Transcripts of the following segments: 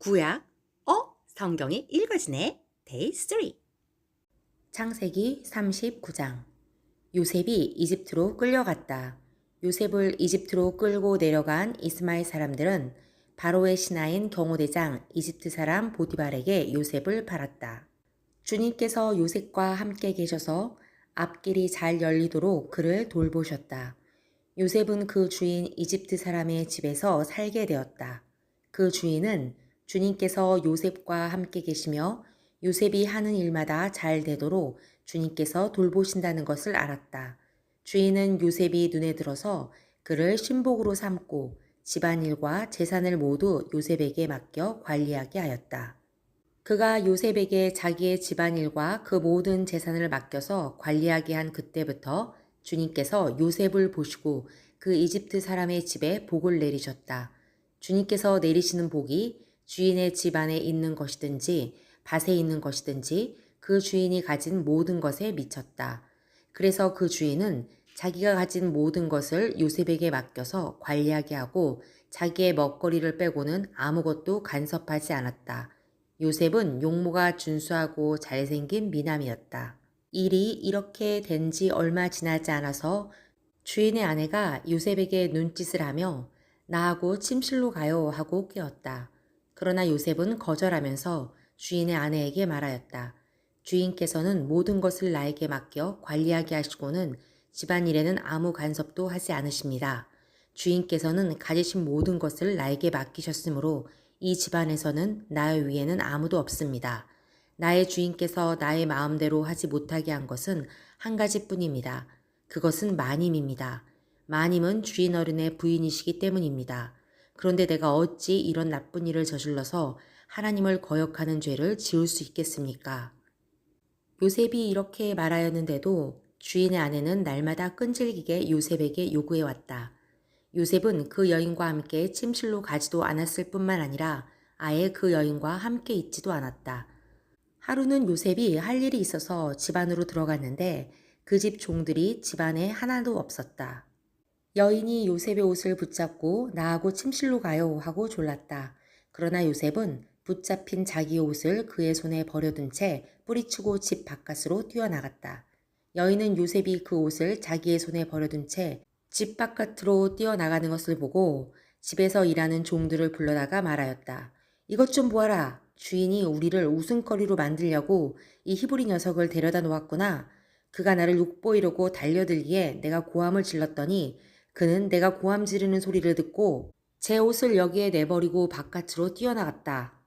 구약, 성경이 읽어지네. Day 3. 창세기 39장. 요셉이 이집트로 끌려갔다. 요셉을 이집트로 끌고 내려간 이스마엘 사람들은 바로의 신하인 경호대장 이집트 사람 보디발에게 요셉을 팔았다. 주님께서 요셉과 함께 계셔서 앞길이 잘 열리도록 그를 돌보셨다. 요셉은 그 주인 이집트 사람의 집에서 살게 되었다. 그 주인은 주님께서 요셉과 함께 계시며 요셉이 하는 일마다 잘 되도록 주님께서 돌보신다는 것을 알았다. 주인은 요셉이 눈에 들어서 그를 신복으로 삼고 집안일과 재산을 모두 요셉에게 맡겨 관리하게 하였다. 그가 요셉에게 자기의 집안일과 그 모든 재산을 맡겨서 관리하게 한 그때부터 주님께서 요셉을 보시고 그 이집트 사람의 집에 복을 내리셨다. 주님께서 내리시는 복이 주인의 집 안에 있는 것이든지 밭에 있는 것이든지 그 주인이 가진 모든 것에 미쳤다. 그래서 그 주인은 자기가 가진 모든 것을 요셉에게 맡겨서 관리하게 하고 자기의 먹거리를 빼고는 아무것도 간섭하지 않았다. 요셉은 용모가 준수하고 잘생긴 미남이었다. 일이 이렇게 된 지 얼마 지나지 않아서 주인의 아내가 요셉에게 눈짓을 하며 나하고 침실로 가요 하고 깨웠다. 그러나 요셉은 거절하면서 주인의 아내에게 말하였다. 주인께서는 모든 것을 나에게 맡겨 관리하게 하시고는 집안일에는 아무 간섭도 하지 않으십니다. 주인께서는 가지신 모든 것을 나에게 맡기셨으므로 이 집안에서는 나 위에는 아무도 없습니다. 나의 주인께서 나의 마음대로 하지 못하게 한 것은 한 가지뿐입니다. 그것은 마님입니다. 마님은 주인 어른의 부인이시기 때문입니다. 그런데 내가 어찌 이런 나쁜 일을 저질러서 하나님을 거역하는 죄를 지을 수 있겠습니까? 요셉이 이렇게 말하였는데도 주인의 아내는 날마다 끈질기게 요셉에게 요구해 왔다. 요셉은 그 여인과 함께 침실로 가지도 않았을 뿐만 아니라 아예 그 여인과 함께 있지도 않았다. 하루는 요셉이 할 일이 있어서 집 안으로 들어갔는데 그 집 종들이 집 안에 하나도 없었다. 여인이 요셉의 옷을 붙잡고 나하고 침실로 가요 하고 졸랐다. 그러나 요셉은 붙잡힌 자기의 옷을 그의 손에 버려둔 채 뿌리치고 집 바깥으로 뛰어나갔다. 여인은 요셉이 그 옷을 자기의 손에 버려둔 채 집 바깥으로 뛰어나가는 것을 보고 집에서 일하는 종들을 불러다가 말하였다. 이것 좀 보아라. 주인이 우리를 웃음거리로 만들려고 이 히브리 녀석을 데려다 놓았구나. 그가 나를 욕보이려고 달려들기에 내가 고함을 질렀더니 그는 내가 고함 지르는 소리를 듣고 제 옷을 여기에 내버리고 바깥으로 뛰어나갔다.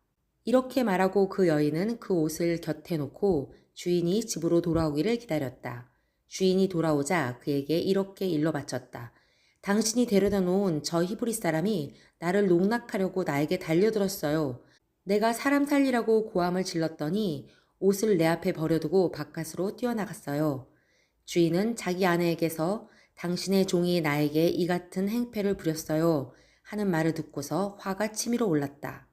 이렇게 말하고 그 여인은 그 옷을 곁에 놓고 주인이 집으로 돌아오기를 기다렸다. 주인이 돌아오자 그에게 이렇게 일러 바쳤다. 당신이 데려다 놓은 저 히브리 사람이 나를 농락하려고 나에게 달려들었어요. 내가 사람 살리라고 고함을 질렀더니 옷을 내 앞에 버려두고 바깥으로 뛰어나갔어요. 주인은 자기 아내에게서 당신의 종이 나에게 이 같은 행패를 부렸어요 하는 말을 듣고서 화가 치밀어 올랐다.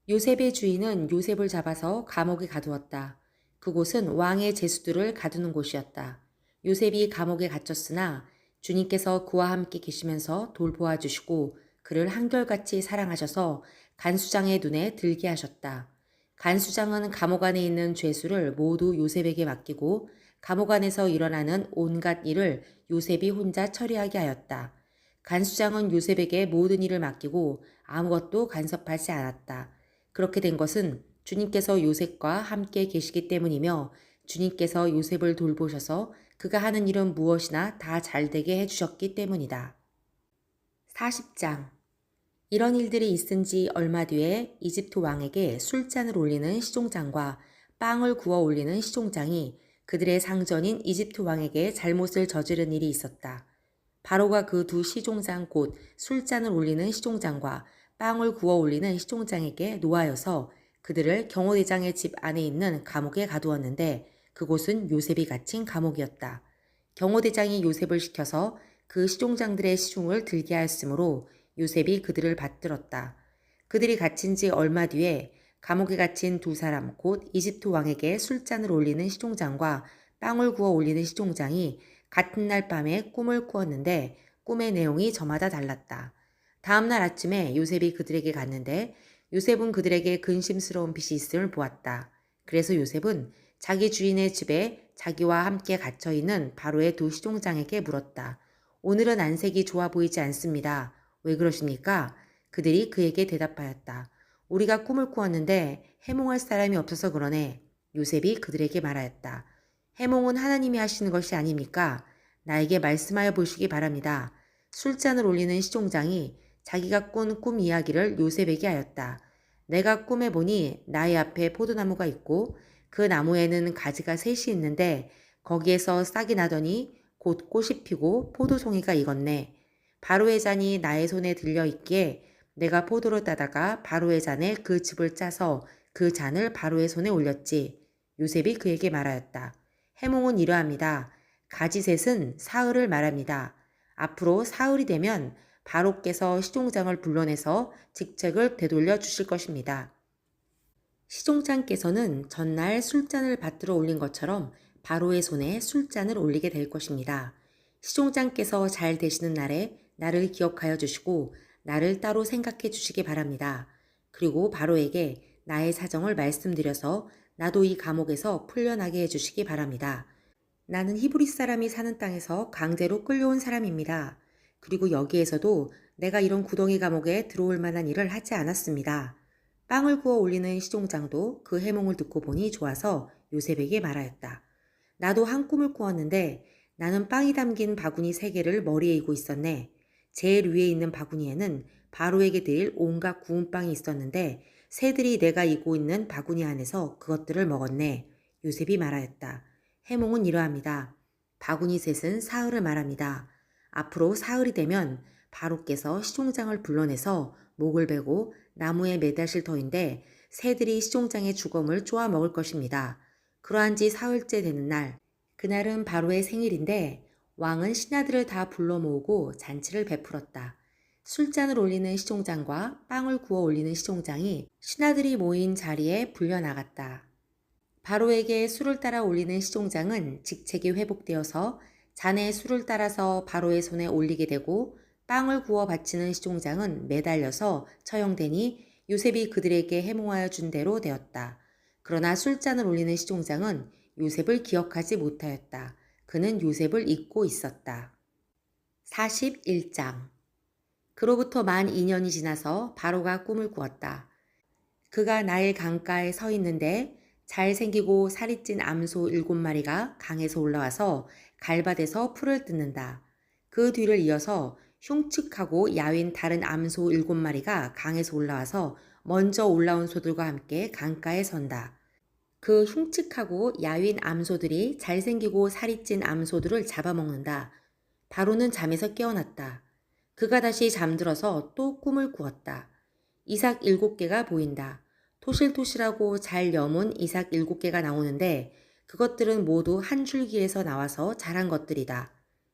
요셉의 주인은 요셉을 잡아서 감옥에 가두었다. 그곳은 왕의 제수들을 가두는 곳이었다. 요셉이 감옥에 갇혔으나 주님께서 그와 함께 계시면서 돌보아 주시고 그를 한결같이 사랑하셔서 간수장의 눈에 들게 하셨다. 간수장은 감옥 안에 있는 죄수를 모두 요셉에게 맡기고 감옥 안에서 일어나는 온갖 일을 요셉이 혼자 처리하게 하였다. 간수장은 요셉에게 모든 일을 맡기고 아무것도 간섭하지 않았다. 그렇게 된 것은 주님께서 요셉과 함께 계시기 때문이며 주님께서 요셉을 돌보셔서 그가 하는 일은 무엇이나 다 잘되게 해주셨기 때문이다. 40장. 이런 일들이 있은 지 얼마 뒤에 이집트 왕에게 술잔을 올리는 시종장과 빵을 구워 올리는 시종장이 그들의 상전인 이집트 왕에게 잘못을 저지른 일이 있었다. 바로가 그 두 시종장 곧 술잔을 올리는 시종장과 빵을 구워 올리는 시종장에게 노하여서 그들을 경호대장의 집 안에 있는 감옥에 가두었는데 그곳은 요셉이 갇힌 감옥이었다. 경호대장이 요셉을 시켜서 그 시종장들의 시중을 들게 하였으므로 요셉이 그들을 받들었다. 그들이 갇힌 지 얼마 뒤에 감옥에 갇힌 두 사람 곧 이집트 왕에게 술잔을 올리는 시종장과 빵을 구워 올리는 시종장이 같은 날 밤에 꿈을 꾸었는데 꿈의 내용이 저마다 달랐다. 다음 날 아침에 요셉이 그들에게 갔는데 요셉은 그들에게 근심스러운 빛이 있음을 보았다. 그래서 요셉은 자기 주인의 집에 자기와 함께 갇혀있는 바로의 두 시종장에게 물었다. 오늘은 안색이 좋아 보이지 않습니다. 왜 그러십니까? 그들이 그에게 대답하였다. 우리가 꿈을 꾸었는데 해몽할 사람이 없어서 그러네. 요셉이 그들에게 말하였다. 해몽은 하나님이 하시는 것이 아닙니까? 나에게 말씀하여 보시기 바랍니다. 술잔을 올리는 시종장이 자기가 꾼 꿈 이야기를 요셉에게 하였다. 내가 꿈에 보니 나의 앞에 포도나무가 있고 그 나무에는 가지가 셋이 있는데 거기에서 싹이 나더니 곧 꽃이 피고 포도송이가 익었네. 바로의 잔이 나의 손에 들려 있기에 내가 포도를 따다가 바로의 잔에 그 즙을 짜서 그 잔을 바로의 손에 올렸지. 요셉이 그에게 말하였다. 해몽은 이러합니다. 가지셋은 사흘을 말합니다. 앞으로 사흘이 되면 바로께서 시종장을 불러내서 직책을 되돌려 주실 것입니다. 시종장께서는 전날 술잔을 받들어 올린 것처럼 바로의 손에 술잔을 올리게 될 것입니다. 시종장께서 잘 되시는 날에 나를 기억하여 주시고 나를 따로 생각해 주시기 바랍니다. 그리고 바로에게 나의 사정을 말씀드려서 나도 이 감옥에서 풀려나게 해주시기 바랍니다. 나는 히브리 사람이 사는 땅에서 강제로 끌려온 사람입니다. 그리고 여기에서도 내가 이런 구덩이 감옥에 들어올 만한 일을 하지 않았습니다. 빵을 구워 올리는 시종장도 그 해몽을 듣고 보니 좋아서 요셉에게 말하였다. 나도 한 꿈을 꾸었는데 나는 빵이 담긴 바구니 3개를 머리에 이고 있었네. 제일 위에 있는 바구니에는 바로에게 드릴 온갖 구운 빵이 있었는데 새들이 내가 이고 있는 바구니 안에서 그것들을 먹었네. 요셉이 말하였다. 해몽은 이러합니다. 바구니 셋은 사흘을 말합니다. 앞으로 사흘이 되면 바로께서 시종장을 불러내서 목을 베고 나무에 매다실 터인데 새들이 시종장의 주검을 쪼아 먹을 것입니다. 그러한 지 사흘째 되는 날, 그날은 바로의 생일인데 왕은 신하들을 다 불러 모으고 잔치를 베풀었다. 술잔을 올리는 시종장과 빵을 구워 올리는 시종장이 신하들이 모인 자리에 불려나갔다. 바로에게 술을 따라 올리는 시종장은 직책이 회복되어서 잔에 술을 따라서 바로의 손에 올리게 되고 빵을 구워 바치는 시종장은 매달려서 처형되니 요셉이 그들에게 해몽하여 준 대로 되었다. 그러나 술잔을 올리는 시종장은 요셉을 기억하지 못하였다. 그는 요셉을 잊고 있었다. 41장. 그로부터 만 2년이 지나서 바로가 꿈을 꾸었다. 그가 나일 강가에 서 있는데 잘생기고 살이 찐 암소 7마리가 강에서 올라와서 갈밭에서 풀을 뜯는다. 그 뒤를 이어서 흉측하고 야윈 다른 암소 7마리가 강에서 올라와서 먼저 올라온 소들과 함께 강가에 선다. 그 흉측하고 야윈 암소들이 잘생기고 살이 찐 암소들을 잡아먹는다. 바로는 잠에서 깨어났다. 그가 다시 잠들어서 또 꿈을 꾸었다. 이삭 7개가 보인다. 토실토실하고 잘 여문 이삭 7개가 나오는데 그것들은 모두 한 줄기에서 나와서 자란 것들이다.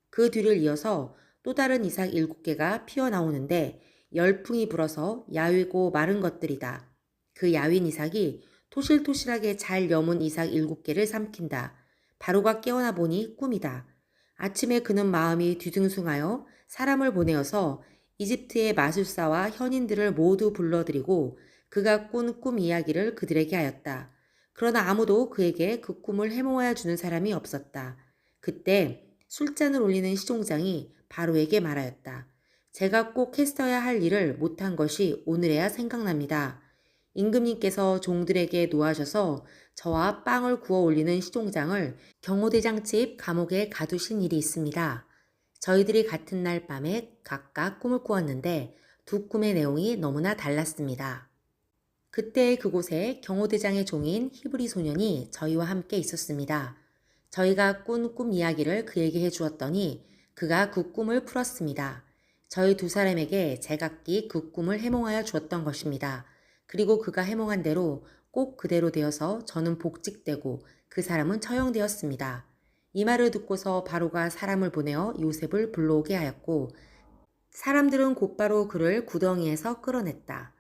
그 뒤를 이어서 또 다른 이삭 7개가 피어나오는데 열풍이 불어서 야위고 마른 것들이다. 그 야윈 이삭이 토실토실하게 잘 여문 이삭 7개를 삼킨다. 바로가 깨어나 보니 꿈이다. 아침에 그는 마음이 뒤숭숭하여 사람을 보내어서 이집트의 마술사와 현인들을 모두 불러들이고 그가 꾼 꿈 이야기를 그들에게 하였다. 그러나 아무도 그에게 그 꿈을 해몽하여 주는 사람이 없었다. 그때 술잔을 올리는 시종장이 바로에게 말하였다. 제가 꼭 했어야 할 일을 못한 것이 오늘에야 생각납니다. 임금님께서 종들에게 노하셔서 저와 빵을 구워 올리는 시종장을 경호대장 집 감옥에 가두신 일이 있습니다. 저희들이 같은 날 밤에 각각 꿈을 꾸었는데 두 꿈의 내용이 너무나 달랐습니다. 그때 그곳에 경호대장의 종인 히브리 소년이 저희와 함께 있었습니다. 저희가 꾼 꿈 이야기를 그에게 해주었더니 그가 그 꿈을 풀었습니다. 저희 두 사람에게 제각기 그 꿈을 해몽하여 주었던 것입니다. 그리고 그가 해몽한 대로 꼭 그대로 되어서 저는 복직되고 그 사람은 처형되었습니다. 이 말을 듣고서 바로가 사람을 보내어 요셉을 불러오게 하였고 사람들은 곧바로 그를 구덩이에서 끌어냈다.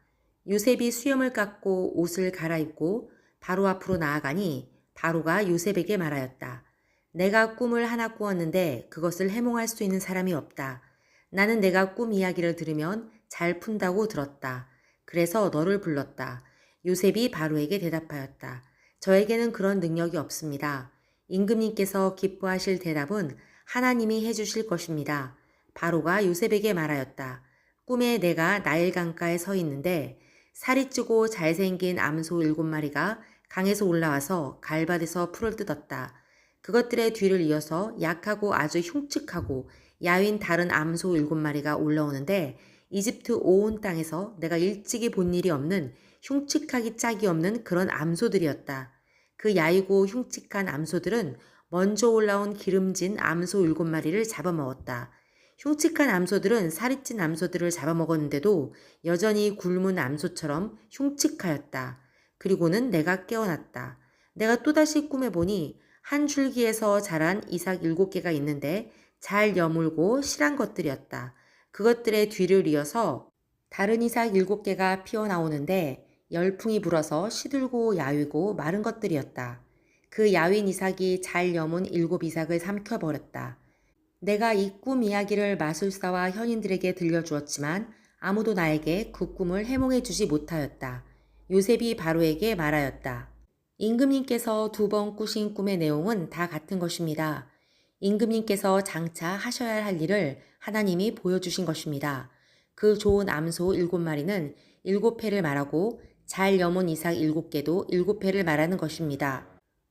요셉이 수염을 깎고 옷을 갈아입고 바로 앞으로 나아가니 바로가 요셉에게 말하였다. 내가 꿈을 하나 꾸었는데 그것을 해몽할 수 있는 사람이 없다. 나는 내가 꿈 이야기를 들으면 잘 푼다고 들었다. 그래서 너를 불렀다. 요셉이 바로에게 대답하였다. 저에게는 그런 능력이 없습니다. 임금님께서 기뻐하실 대답은 하나님이 해주실 것입니다. 바로가 요셉에게 말하였다. 꿈에 내가 나일 강가에 서 있는데 살이 찌고 잘생긴 암소 7마리가 강에서 올라와서 갈밭에서 풀을 뜯었다. 그것들의 뒤를 이어서 약하고 아주 흉측하고 야윈 다른 암소 7마리가 올라오는데 이집트 온 땅에서 내가 일찍이 본 일이 없는 흉측하기 짝이 없는 그런 암소들이었다. 그 야이고 흉측한 암소들은 먼저 올라온 기름진 암소 7마리를 잡아먹었다. 흉측한 암소들은 살이 찐 암소들을 잡아먹었는데도 여전히 굶은 암소처럼 흉측하였다. 그리고는 내가 깨어났다. 내가 또다시 꿈에 보니 한 줄기에서 자란 이삭 7개가 있는데 잘 여물고 실한 것들이었다. 그것들의 뒤를 이어서 다른 이삭 7개가 피어나오는데 열풍이 불어서 시들고 야위고 마른 것들이었다. 그 야윈 이삭이 잘 여문 7이삭을 삼켜버렸다. 내가 이 꿈 이야기를 마술사와 현인들에게 들려주었지만 아무도 나에게 그 꿈을 해몽해 주지 못하였다. 요셉이 바로에게 말하였다. 임금님께서 2번 꾸신 꿈의 내용은 다 같은 것입니다. 임금님께서 장차 하셔야 할 일을 하나님이 보여주신 것입니다. 그 좋은 암소 7마리는 7회를 말하고 잘 여문 이삭 7개도 7회를 말하는 것입니다.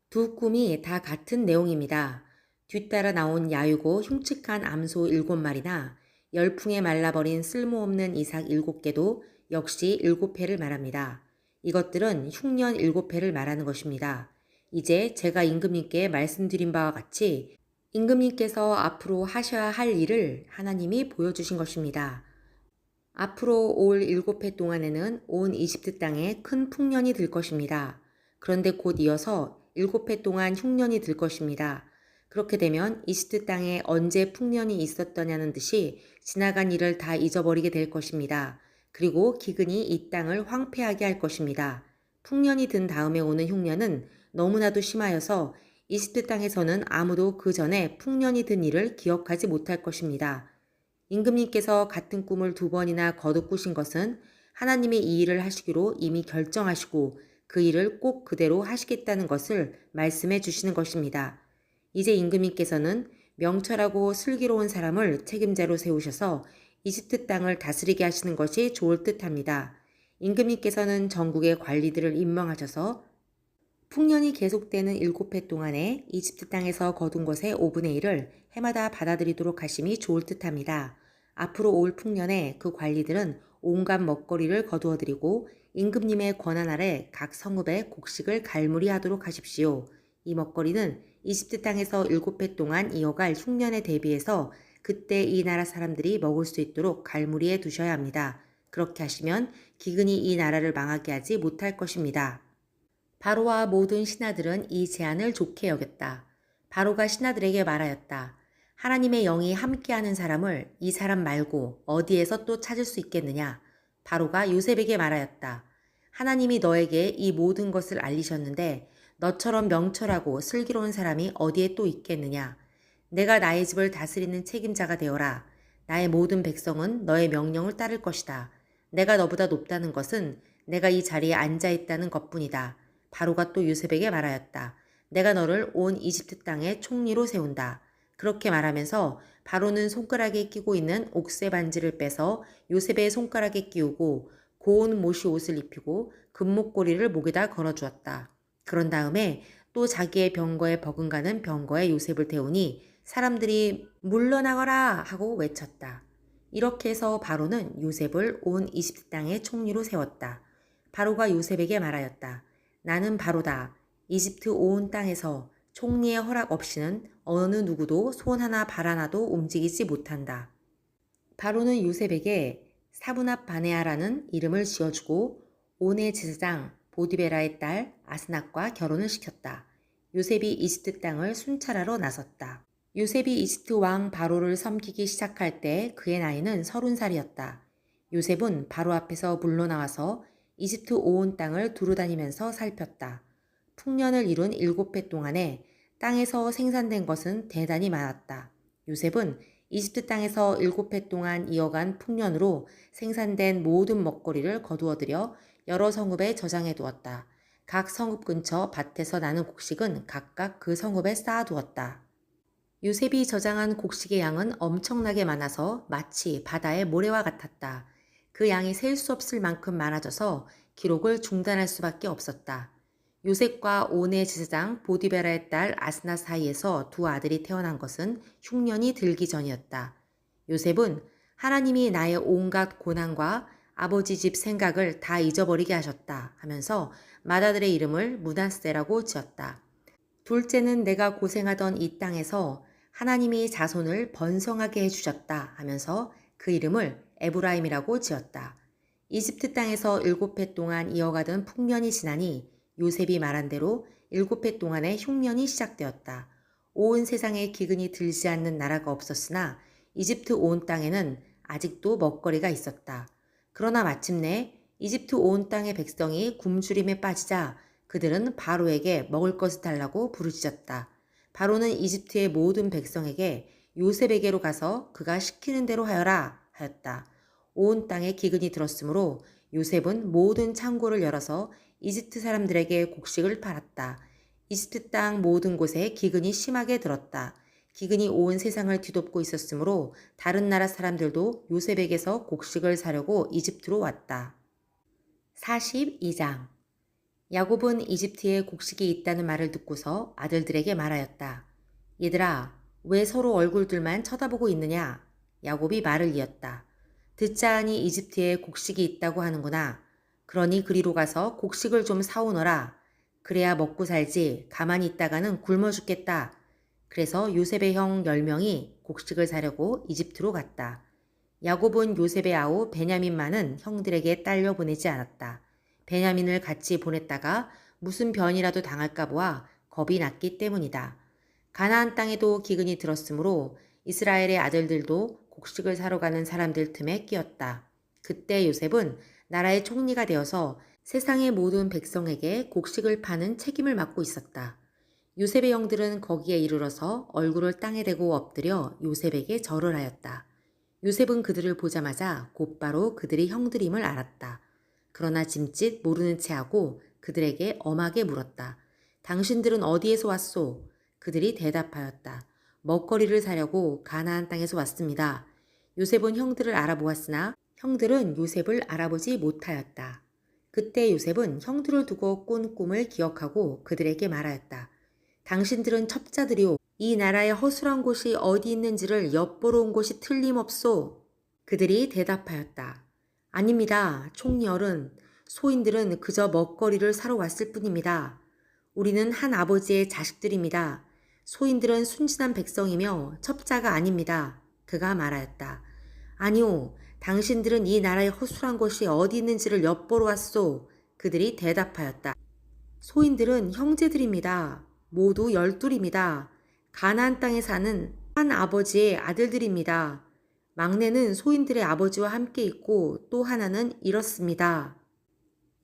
두 꿈이 다 같은 내용입니다. 뒤따라 나온 야유고 흉측한 암소 7마리나 열풍에 말라버린 쓸모없는 이삭 7개도 역시 7회를 말합니다. 이것들은 흉년 7회를 말하는 것입니다. 이제 제가 임금님께 말씀드린 바와 같이 임금님께서 앞으로 하셔야 할 일을 하나님이 보여주신 것입니다. 앞으로 올 7해 동안에는 온 이집트 땅에 큰 풍년이 들 것입니다. 그런데 곧 이어서 7해 동안 흉년이 들 것입니다. 그렇게 되면 이집트 땅에 언제 풍년이 있었더냐는 듯이 지나간 일을 다 잊어버리게 될 것입니다. 그리고 기근이 이 땅을 황폐하게 할 것입니다. 풍년이 든 다음에 오는 흉년은 너무나도 심하여서 이집트 땅에서는 아무도 그 전에 풍년이 든 일을 기억하지 못할 것입니다. 임금님께서 같은 꿈을 2번이나 거듭 꾸신 것은 하나님이 이 일을 하시기로 이미 결정하시고 그 일을 꼭 그대로 하시겠다는 것을 말씀해 주시는 것입니다. 이제 임금님께서는 명철하고 슬기로운 사람을 책임자로 세우셔서 이집트 땅을 다스리게 하시는 것이 좋을 듯합니다. 임금님께서는 전국의 관리들을 임명하셔서 풍년이 계속되는 7해 동안에 이집트 땅에서 거둔 것의 5분의 1을 해마다 받아들이도록 하심이 좋을 듯합니다. 앞으로 올 풍년에 그 관리들은 온갖 먹거리를 거두어드리고 임금님의 권한 아래 각 성읍에 곡식을 갈무리하도록 하십시오. 이 먹거리는 이집트 땅에서 7해 동안 이어갈 흉년에 대비해서 그때 이 나라 사람들이 먹을 수 있도록 갈무리해 두셔야 합니다. 그렇게 하시면 기근이 이 나라를 망하게 하지 못할 것입니다. 바로와 모든 신하들은 이 제안을 좋게 여겼다. 바로가 신하들에게 말하였다. 하나님의 영이 함께하는 사람을 이 사람 말고 어디에서 또 찾을 수 있겠느냐? 바로가 요셉에게 말하였다. 하나님이 너에게 이 모든 것을 알리셨는데 너처럼 명철하고 슬기로운 사람이 어디에 또 있겠느냐? 내가 나의 집을 다스리는 책임자가 되어라. 나의 모든 백성은 너의 명령을 따를 것이다. 내가 너보다 높다는 것은 내가 이 자리에 앉아 있다는 것뿐이다. 바로가 또 요셉에게 말하였다. 내가 너를 온 이집트 땅의 총리로 세운다. 그렇게 말하면서 바로는 손가락에 끼고 있는 옥새 반지를 빼서 요셉의 손가락에 끼우고 고운 모시 옷을 입히고 금목걸이를 목에다 걸어주었다. 그런 다음에 또 자기의 병거에 버금가는 병거에 요셉을 태우니 사람들이 물러나거라 하고 외쳤다. 이렇게 해서 바로는 요셉을 온 이집트 땅의 총리로 세웠다. 바로가 요셉에게 말하였다. 나는 바로다. 이집트 온 땅에서 총리의 허락 없이는 어느 누구도 손 하나 발 하나도 움직이지 못한다. 바로는 요셉에게 사브낫 바네아라는 이름을 지어주고 온의 제사장 보디베라의 딸 아스낫과 결혼을 시켰다. 요셉이 이집트 땅을 순찰하러 나섰다. 요셉이 이집트 왕 바로를 섬기기 시작할 때 그의 나이는 30살이었다. 요셉은 바로 앞에서 물러나와서 이집트 온 땅을 두루다니면서 살폈다. 풍년을 이룬 7해 동안에 땅에서 생산된 것은 대단히 많았다. 요셉은 이집트 땅에서 7해 동안 이어간 풍년으로 생산된 모든 먹거리를 거두어들여 여러 성읍에 저장해 두었다. 각 성읍 근처 밭에서 나는 곡식은 각각 그 성읍에 쌓아두었다. 요셉이 저장한 곡식의 양은 엄청나게 많아서 마치 바다의 모래와 같았다. 그 양이 셀 수 없을 만큼 많아져서 기록을 중단할 수밖에 없었다. 요셉과 온의 제사장 보디베라의 딸 아스나 사이에서 두 아들이 태어난 것은 흉년이 들기 전이었다. 요셉은 하나님이 나의 온갖 고난과 아버지 집 생각을 다 잊어버리게 하셨다 하면서 맏아들의 이름을 므낫세라고 지었다. 둘째는 내가 고생하던 이 땅에서 하나님이 자손을 번성하게 해주셨다 하면서 그 이름을 에브라임이라고 지었다. 이집트 땅에서 7해 동안 이어가던 풍년이 지나니 요셉이 말한 대로 7해 동안의 흉년이 시작되었다. 온 세상에 기근이 들지 않는 나라가 없었으나 이집트 온 땅에는 아직도 먹거리가 있었다. 그러나 마침내 이집트 온 땅의 백성이 굶주림에 빠지자 그들은 바로에게 먹을 것을 달라고 부르짖었다. 바로는 이집트의 모든 백성에게 요셉에게로 가서 그가 시키는 대로 하여라 하였다. 온 땅에 기근이 들었으므로 요셉은 모든 창고를 열어서 이집트 사람들에게 곡식을 팔았다. 이집트 땅 모든 곳에 기근이 심하게 들었다. 기근이 온 세상을 뒤덮고 있었으므로 다른 나라 사람들도 요셉에게서 곡식을 사려고 이집트로 왔다. 42장 야곱은 이집트에 곡식이 있다는 말을 듣고서 아들들에게 말하였다. 얘들아, 왜 서로 얼굴들만 쳐다보고 있느냐? 야곱이 말을 이었다. 듣자 하니 이집트에 곡식이 있다고 하는구나. 그러니 그리로 가서 곡식을 좀 사오너라. 그래야 먹고 살지 가만히 있다가는 굶어 죽겠다. 그래서 요셉의 형 10명이 곡식을 사려고 이집트로 갔다. 야곱은 요셉의 아우 베냐민만은 형들에게 딸려 보내지 않았다. 베냐민을 같이 보냈다가 무슨 변이라도 당할까 보아 겁이 났기 때문이다. 가나안 땅에도 기근이 들었으므로 이스라엘의 아들들도 곡식을 사러 가는 사람들 틈에 끼었다. 그때 요셉은 나라의 총리가 되어서 세상의 모든 백성에게 곡식을 파는 책임을 맡고 있었다. 요셉의 형들은 거기에 이르러서 얼굴을 땅에 대고 엎드려 요셉에게 절을 하였다. 요셉은 그들을 보자마자 곧바로 그들이 형들임을 알았다. 그러나 짐짓 모르는 체하고 그들에게 엄하게 물었다. 당신들은 어디에서 왔소? 그들이 대답하였다. 먹거리를 사려고 가나안 땅에서 왔습니다. 요셉은 형들을 알아보았으나 형들은 요셉을 알아보지 못하였다. 그때 요셉은 형들을 두고 꾼 꿈을 기억하고 그들에게 말하였다. 당신들은 첩자들이오. 이 나라의 허술한 곳이 어디 있는지를 엿보러 온 곳이 틀림없소. 그들이 대답하였다. 아닙니다. 총리어른, 소인들은 그저 먹거리를 사러 왔을 뿐입니다. 우리는 한 아버지의 자식들입니다. 소인들은 순진한 백성이며 첩자가 아닙니다. 그가 말하였다. 아니오, 당신들은 이 나라의 허술한 곳이 어디 있는지를 엿보러 왔소. 그들이 대답하였다. 소인들은 형제들입니다. 모두 12입니다. 가나안 땅에 사는 한 아버지의 아들들입니다. 막내는 소인들의 아버지와 함께 있고 또 하나는 이렇습니다.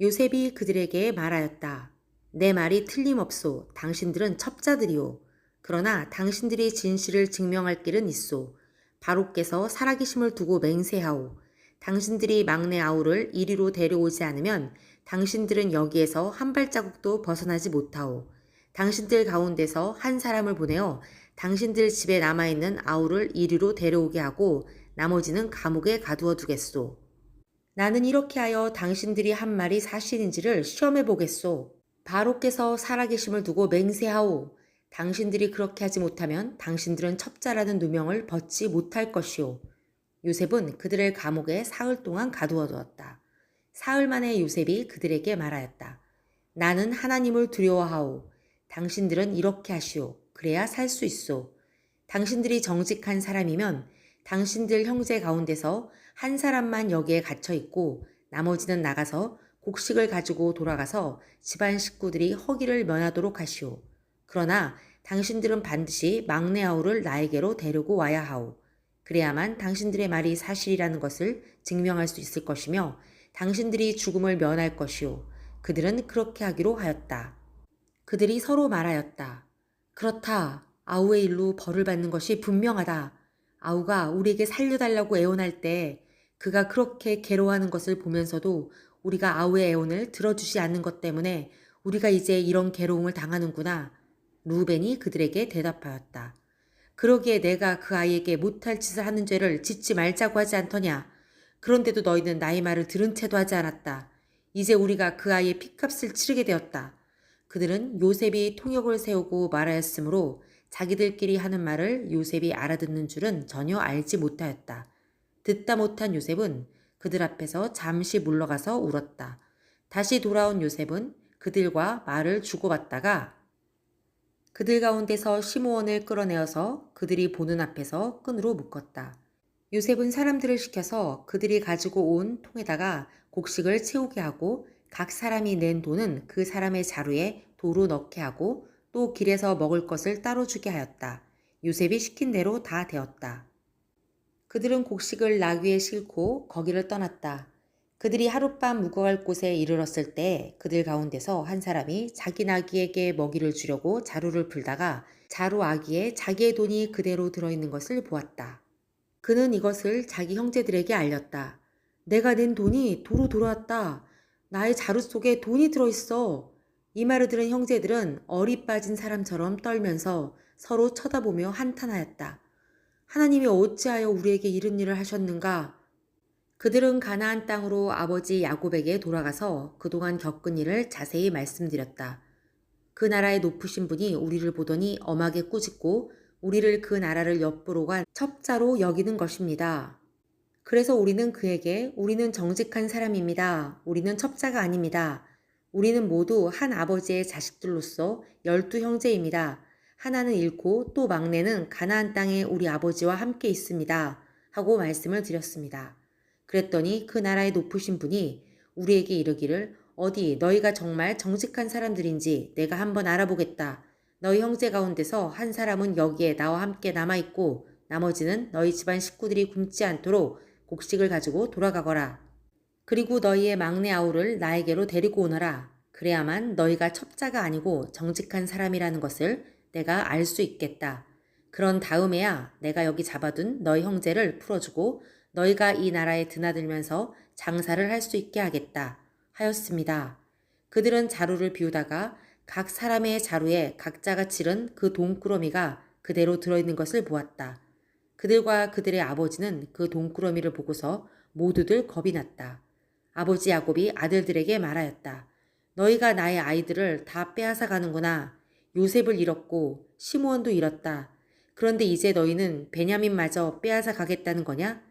요셉이 그들에게 말하였다. 내 말이 틀림없소. 당신들은 첩자들이오. 그러나 당신들이 진실을 증명할 길은 있소. 바로께서 살아계심을 두고 맹세하오. 당신들이 막내 아우를 이리로 데려오지 않으면 당신들은 여기에서 한 발자국도 벗어나지 못하오. 당신들 가운데서 한 사람을 보내어 당신들 집에 남아있는 아우를 이리로 데려오게 하고 나머지는 감옥에 가두어 두겠소. 나는 이렇게 하여 당신들이 한 말이 사실인지를 시험해 보겠소. 바로께서 살아계심을 두고 맹세하오. 당신들이 그렇게 하지 못하면 당신들은 첩자라는 누명을 벗지 못할 것이오. 요셉은 그들을 감옥에 사흘 동안 가두어 두었다. 사흘 만에 요셉이 그들에게 말하였다. 나는 하나님을 두려워하오. 당신들은 이렇게 하시오. 그래야 살 수 있소. 당신들이 정직한 사람이면 당신들 형제 가운데서 한 사람만 여기에 갇혀 있고 나머지는 나가서 곡식을 가지고 돌아가서 집안 식구들이 허기를 면하도록 하시오. 그러나 당신들은 반드시 막내 아우를 나에게로 데리고 와야 하오. 그래야만 당신들의 말이 사실이라는 것을 증명할 수 있을 것이며 당신들이 죽음을 면할 것이오. 그들은 그렇게 하기로 하였다. 그들이 서로 말하였다. 그렇다. 아우의 일로 벌을 받는 것이 분명하다. 아우가 우리에게 살려달라고 애원할 때 그가 그렇게 괴로워하는 것을 보면서도 우리가 아우의 애원을 들어주지 않는 것 때문에 우리가 이제 이런 괴로움을 당하는구나. 루벤이 그들에게 대답하였다. 그러기에 내가 그 아이에게 못할 짓을 하는 죄를 짓지 말자고 하지 않더냐. 그런데도 너희는 나의 말을 들은 채도 하지 않았다. 이제 우리가 그 아이의 핏값을 치르게 되었다. 그들은 요셉이 통역을 세우고 말하였으므로 자기들끼리 하는 말을 요셉이 알아듣는 줄은 전혀 알지 못하였다. 듣다 못한 요셉은 그들 앞에서 잠시 물러가서 울었다. 다시 돌아온 요셉은 그들과 말을 주고받다가 그들 가운데서 시므온을 끌어내어서 그들이 보는 앞에서 끈으로 묶었다. 요셉은 사람들을 시켜서 그들이 가지고 온 통에다가 곡식을 채우게 하고 각 사람이 낸 돈은 그 사람의 자루에 도로 넣게 하고 또 길에서 먹을 것을 따로 주게 하였다. 요셉이 시킨 대로 다 되었다. 그들은 곡식을 나귀에 싣고 거기를 떠났다. 그들이 하룻밤 묵어갈 곳에 이르렀을 때 그들 가운데서 한 사람이 자기 나귀에게 먹이를 주려고 자루를 풀다가 자루 아기에 자기의 돈이 그대로 들어있는 것을 보았다. 그는 이것을 자기 형제들에게 알렸다. 내가 낸 돈이 도로 돌아왔다. 나의 자루 속에 돈이 들어있어. 이 말을 들은 형제들은 얼이 빠진 사람처럼 떨면서 서로 쳐다보며 한탄하였다. 하나님이 어찌하여 우리에게 이런 일을 하셨는가? 그들은 가나안 땅으로 아버지 야곱에게 돌아가서 그동안 겪은 일을 자세히 말씀드렸다. 그 나라의 높으신 분이 우리를 보더니 엄하게 꾸짖고 우리를 그 나라를 엿보러 간 첩자로 여기는 것입니다. 그래서 우리는 그에게 우리는 정직한 사람입니다. 우리는 첩자가 아닙니다. 우리는 모두 한 아버지의 자식들로서 12형제입니다. 하나는 잃고 또 막내는 가나안 땅에 우리 아버지와 함께 있습니다. 하고 말씀을 드렸습니다. 그랬더니 그 나라의 높으신 분이 우리에게 이르기를 어디 너희가 정말 정직한 사람들인지 내가 한번 알아보겠다. 너희 형제 가운데서 한 사람은 여기에 나와 함께 남아있고 나머지는 너희 집안 식구들이 굶지 않도록 곡식을 가지고 돌아가거라. 그리고 너희의 막내 아우를 나에게로 데리고 오너라. 그래야만 너희가 첩자가 아니고 정직한 사람이라는 것을 내가 알 수 있겠다. 그런 다음에야 내가 여기 잡아둔 너희 형제를 풀어주고 너희가 이 나라에 드나들면서 장사를 할 수 있게 하겠다. 하였습니다. 그들은 자루를 비우다가 각 사람의 자루에 각자가 치른 그 돈꾸러미가 그대로 들어있는 것을 보았다. 그들과 그들의 아버지는 그 돈꾸러미를 보고서 모두들 겁이 났다. 아버지 야곱이 아들들에게 말하였다. 너희가 나의 아이들을 다 빼앗아 가는구나. 요셉을 잃었고 시므온도 잃었다. 그런데 이제 너희는 베냐민마저 빼앗아 가겠다는 거냐?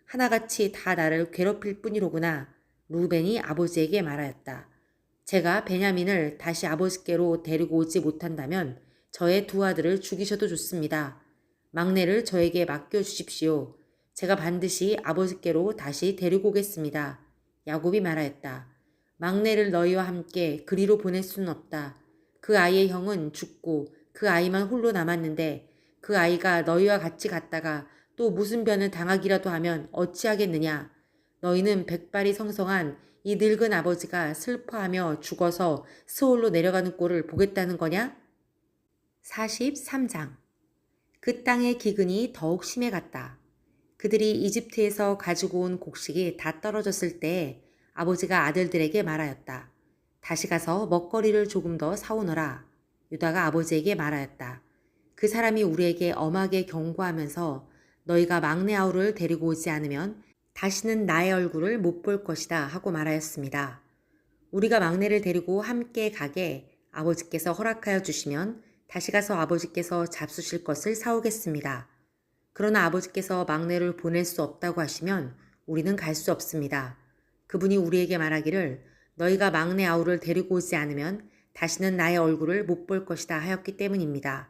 하나같이 다 나를 괴롭힐 뿐이로구나. 루벤이 아버지에게 말하였다. 제가 베냐민을 다시 아버지께로 데리고 오지 못한다면 저의 두 아들을 죽이셔도 좋습니다. 막내를 저에게 맡겨주십시오. 제가 반드시 아버지께로 다시 데리고 오겠습니다. 야곱이 말하였다. 막내를 너희와 함께 그리로 보낼 수는 없다. 그 아이의 형은 죽고 그 아이만 홀로 남았는데 그 아이가 너희와 같이 갔다가 또 무슨 변을 당하기라도 하면 어찌하겠느냐. 너희는 백발이 성성한 이 늙은 아버지가 슬퍼하며 죽어서 스올로 내려가는 꼴을 보겠다는 거냐? 43장. 그 땅의 기근이 더욱 심해갔다. 그들이 이집트에서 가지고 온 곡식이 다 떨어졌을 때 아버지가 아들들에게 말하였다. 다시 가서 먹거리를 조금 더 사오너라. 유다가 아버지에게 말하였다. 그 사람이 우리에게 엄하게 경고하면서 너희가 막내 아우를 데리고 오지 않으면 다시는 나의 얼굴을 못 볼 것이다 하고 말하였습니다. 우리가 막내를 데리고 함께 가게 아버지께서 허락하여 주시면 다시 가서 아버지께서 잡수실 것을 사오겠습니다. 그러나 아버지께서 막내를 보낼 수 없다고 하시면 우리는 갈 수 없습니다. 그분이 우리에게 말하기를 너희가 막내 아우를 데리고 오지 않으면 다시는 나의 얼굴을 못 볼 것이다 하였기 때문입니다.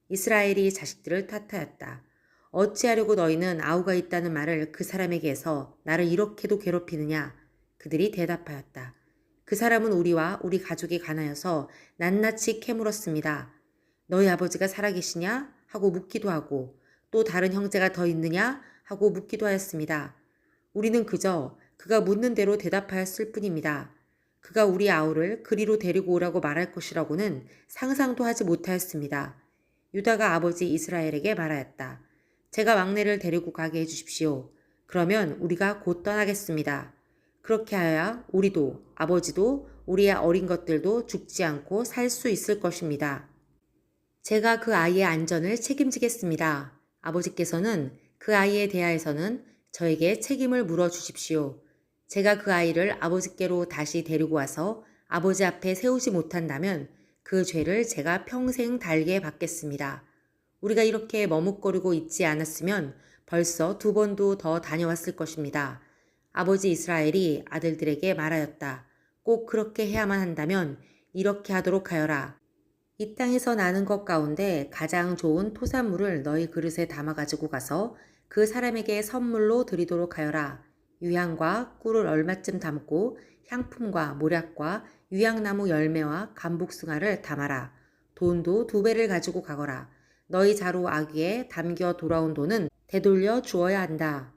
이스라엘이 자식들을 탓하였다. 어찌하려고 너희는 아우가 있다는 말을 그 사람에게 해서 나를 이렇게도 괴롭히느냐? 그들이 대답하였다. 그 사람은 우리와 우리 가족에 관하여서 낱낱이 캐물었습니다. 너희 아버지가 살아계시냐? 하고 묻기도 하고 또 다른 형제가 더 있느냐? 하고 묻기도 하였습니다. 우리는 그저 그가 묻는 대로 대답하였을 뿐입니다. 그가 우리 아우를 그리로 데리고 오라고 말할 것이라고는 상상도 하지 못하였습니다. 유다가 아버지 이스라엘에게 말하였다. 제가 막내를 데리고 가게 해주십시오. 그러면 우리가 곧 떠나겠습니다. 그렇게 하여야 우리도 아버지도 우리의 어린 것들도 죽지 않고 살 수 있을 것입니다. 제가 그 아이의 안전을 책임지겠습니다. 아버지께서는 그 아이에 대하여서는 저에게 책임을 물어주십시오. 제가 그 아이를 아버지께로 다시 데리고 와서 아버지 앞에 세우지 못한다면 그 죄를 제가 평생 달게 받겠습니다. 우리가 이렇게 머뭇거리고 있지 않았으면 벌써 2번도 더 다녀왔을 것입니다. 아버지 이스라엘이 아들들에게 말하였다. 꼭 그렇게 해야만 한다면 이렇게 하도록 하여라. 이 땅에서 나는 것 가운데 가장 좋은 토산물을 너희 그릇에 담아 가지고 가서 그 사람에게 선물로 드리도록 하여라. 유향과 꿀을 얼마쯤 담고 향품과 모략과 유향나무 열매와 감복숭아를 담아라. 돈도 2배를 가지고 가거라. 너희 자루 아귀에 담겨 돌아온 돈은 되돌려 주어야 한다.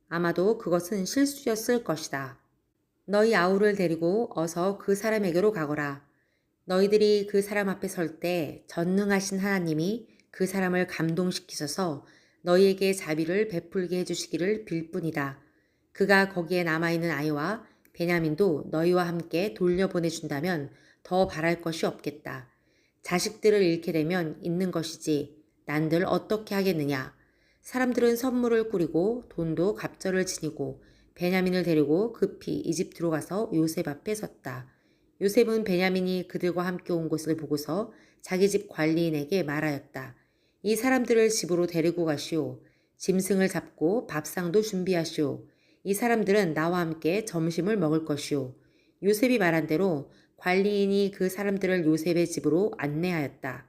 아마도 그것은 실수였을 것이다. 너희 아우를 데리고 어서 그 사람에게로 가거라. 너희들이 그 사람 앞에 설 때 전능하신 하나님이 그 사람을 감동시키셔서 너희에게 자비를 베풀게 해주시기를 빌 뿐이다. 그가 거기에 남아있는 아이와 베냐민도 너희와 함께 돌려보내준다면 더 바랄 것이 없겠다. 자식들을 잃게 되면 있는 것이지 난들 어떻게 하겠느냐. 사람들은 선물을 꾸리고 돈도 갑절을 지니고 베냐민을 데리고 급히 이집트로 가서 요셉 앞에 섰다. 요셉은 베냐민이 그들과 함께 온 것을 보고서 자기 집 관리인에게 말하였다. 이 사람들을 집으로 데리고 가시오. 짐승을 잡고 밥상도 준비하시오. 이 사람들은 나와 함께 점심을 먹을 것이오. 요셉이 말한 대로 관리인이 그 사람들을 요셉의 집으로 안내하였다.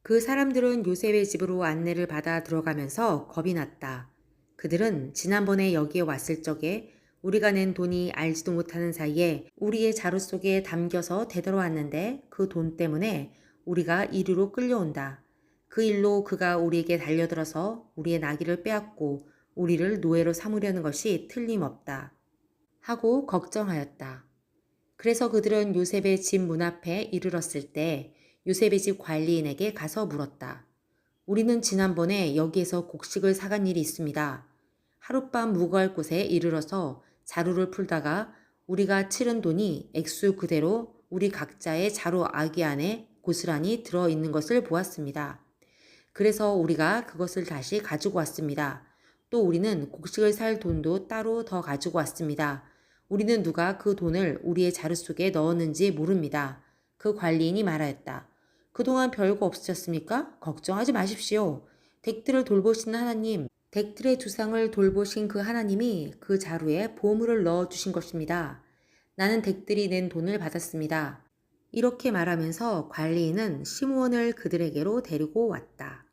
그 사람들은 요셉의 집으로 안내를 받아 들어가면서 겁이 났다. 그들은 지난번에 여기에 왔을 적에 우리가 낸 돈이 알지도 못하는 사이에 우리의 자루 속에 담겨서 되돌아왔는데 그 돈 때문에 우리가 이리로 끌려온다. 그 일로 그가 우리에게 달려들어서 우리의 나귀를 빼앗고 우리를 노예로 삼으려는 것이 틀림없다. 하고 걱정하였다. 그래서 그들은 요셉의 집 문 앞에 이르렀을 때 요셉의 집 관리인에게 가서 물었다. 우리는 지난번에 여기에서 곡식을 사간 일이 있습니다. 하룻밤 묵어갈 곳에 이르러서 자루를 풀다가 우리가 치른 돈이 액수 그대로 우리 각자의 자루 아기 안에 고스란히 들어있는 것을 보았습니다. 그래서 우리가 그것을 다시 가지고 왔습니다. 또 우리는 곡식을 살 돈도 따로 더 가지고 왔습니다. 우리는 누가 그 돈을 우리의 자루 속에 넣었는지 모릅니다. 그 관리인이 말하였다. 그동안 별거 없으셨습니까? 걱정하지 마십시오. 댁들을 돌보시는 하나님, 댁들의 주상을 돌보신 그 하나님이 그 자루에 보물을 넣어주신 것입니다. 나는 댁들이 낸 돈을 받았습니다. 이렇게 말하면서 관리인은 시므온을 그들에게로 데리고 왔다.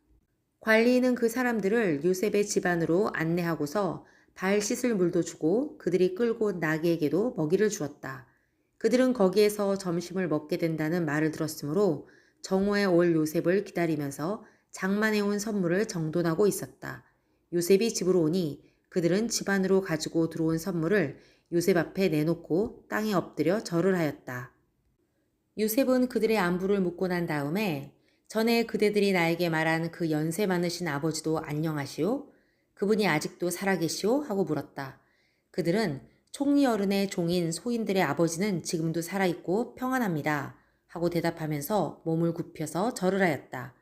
관리인은 그 사람들을 요셉의 집안으로 안내하고서 발 씻을 물도 주고 그들이 끌고 온 나귀에게도 먹이를 주었다. 그들은 거기에서 점심을 먹게 된다는 말을 들었으므로 정오에 올 요셉을 기다리면서 장만해온 선물을 정돈하고 있었다. 요셉이 집으로 오니 그들은 집안으로 가지고 들어온 선물을 요셉 앞에 내놓고 땅에 엎드려 절을 하였다. 요셉은 그들의 안부를 묻고 난 다음에 전에 그대들이 나에게 말한 그 연세 많으신 아버지도 안녕하시오? 그분이 아직도 살아계시오? 하고 물었다. 그들은 총리 어른의 종인 소인들의 아버지는 지금도 살아있고 평안합니다. 하고 대답하면서 몸을 굽혀서 절을 하였다.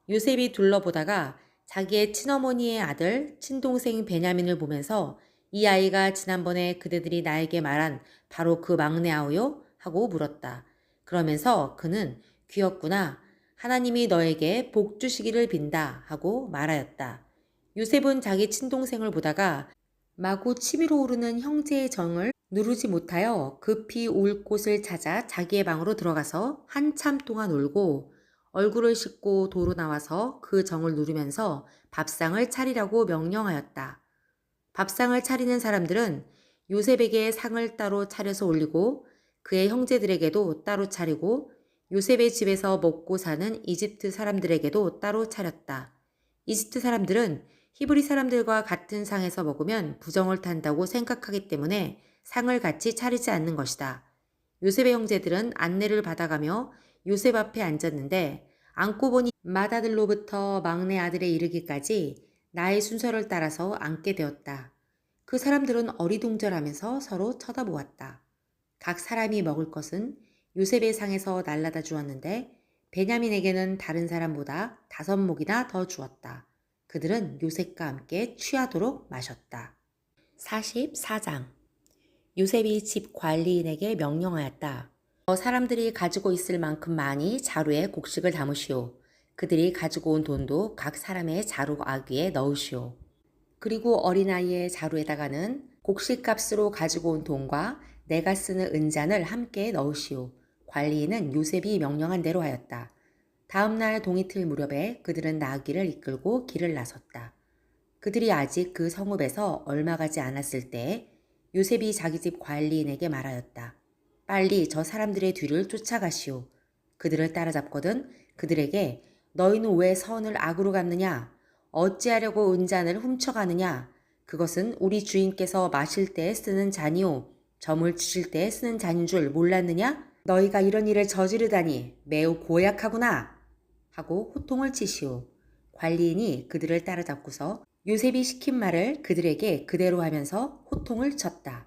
요셉이 둘러보다가 자기의 친어머니의 아들, 친동생 베냐민을 보면서 이 아이가 지난번에 그대들이 나에게 말한 바로 그 막내 아우요? 하고 물었다. 그러면서 그는 귀엽구나. 하나님이 너에게 복 주시기를 빈다. 하고 말하였다. 요셉은 자기 친동생을 보다가 마구 치밀어 오르는 형제의 정을 누르지 못하여 급히 울 곳을 찾아 자기의 방으로 들어가서 한참 동안 울고 얼굴을 씻고 도로 나와서 그 정을 누르면서 밥상을 차리라고 명령하였다. 밥상을 차리는 사람들은 요셉에게 상을 따로 차려서 올리고 그의 형제들에게도 따로 차리고 요셉의 집에서 먹고 사는 이집트 사람들에게도 따로 차렸다. 이집트 사람들은 히브리 사람들과 같은 상에서 먹으면 부정을 탄다고 생각하기 때문에 상을 같이 차리지 않는 것이다. 요셉의 형제들은 안내를 받아가며 요셉 앞에 앉았는데 앉고 보니 맏아들로부터 막내 아들에 이르기까지 나의 순서를 따라서 앉게 되었다. 그 사람들은 어리둥절하면서 서로 쳐다보았다. 각 사람이 먹을 것은 요셉의 상에서 날라다 주었는데 베냐민에게는 다른 사람보다 5몫이나 더 주었다. 그들은 요셉과 함께 취하도록 마셨다. 44장 요셉이 집 관리인에게 명령하였다. 사람들이 가지고 있을 만큼 많이 자루에 곡식을 담으시오. 그들이 가지고 온 돈도 각 사람의 자루 아귀에 넣으시오. 그리고 어린아이의 자루에다가는 곡식값으로 가지고 온 돈과 내가 쓰는 은잔을 함께 넣으시오. 관리인은 요셉이 명령한 대로 하였다. 다음날 동이틀 무렵에 그들은 나귀를 이끌고 길을 나섰다. 그들이 아직 그 성읍에서 얼마 가지 않았을 때에 요셉이 자기 집 관리인에게 말하였다. 빨리 저 사람들의 뒤를 쫓아가시오. 그들을 따라잡거든 그들에게 너희는 왜 선을 악으로 갚느냐? 어찌하려고 은잔을 훔쳐가느냐? 그것은 우리 주인께서 마실 때에 쓰는 잔이요. 점을 치실 때에 쓰는 잔인 줄 몰랐느냐? 너희가 이런 일을 저지르다니 매우 고약하구나. 하고 호통을 치시오. 관리인이 그들을 따라잡고서 요셉이 시킨 말을 그들에게 그대로 하면서 호통을 쳤다.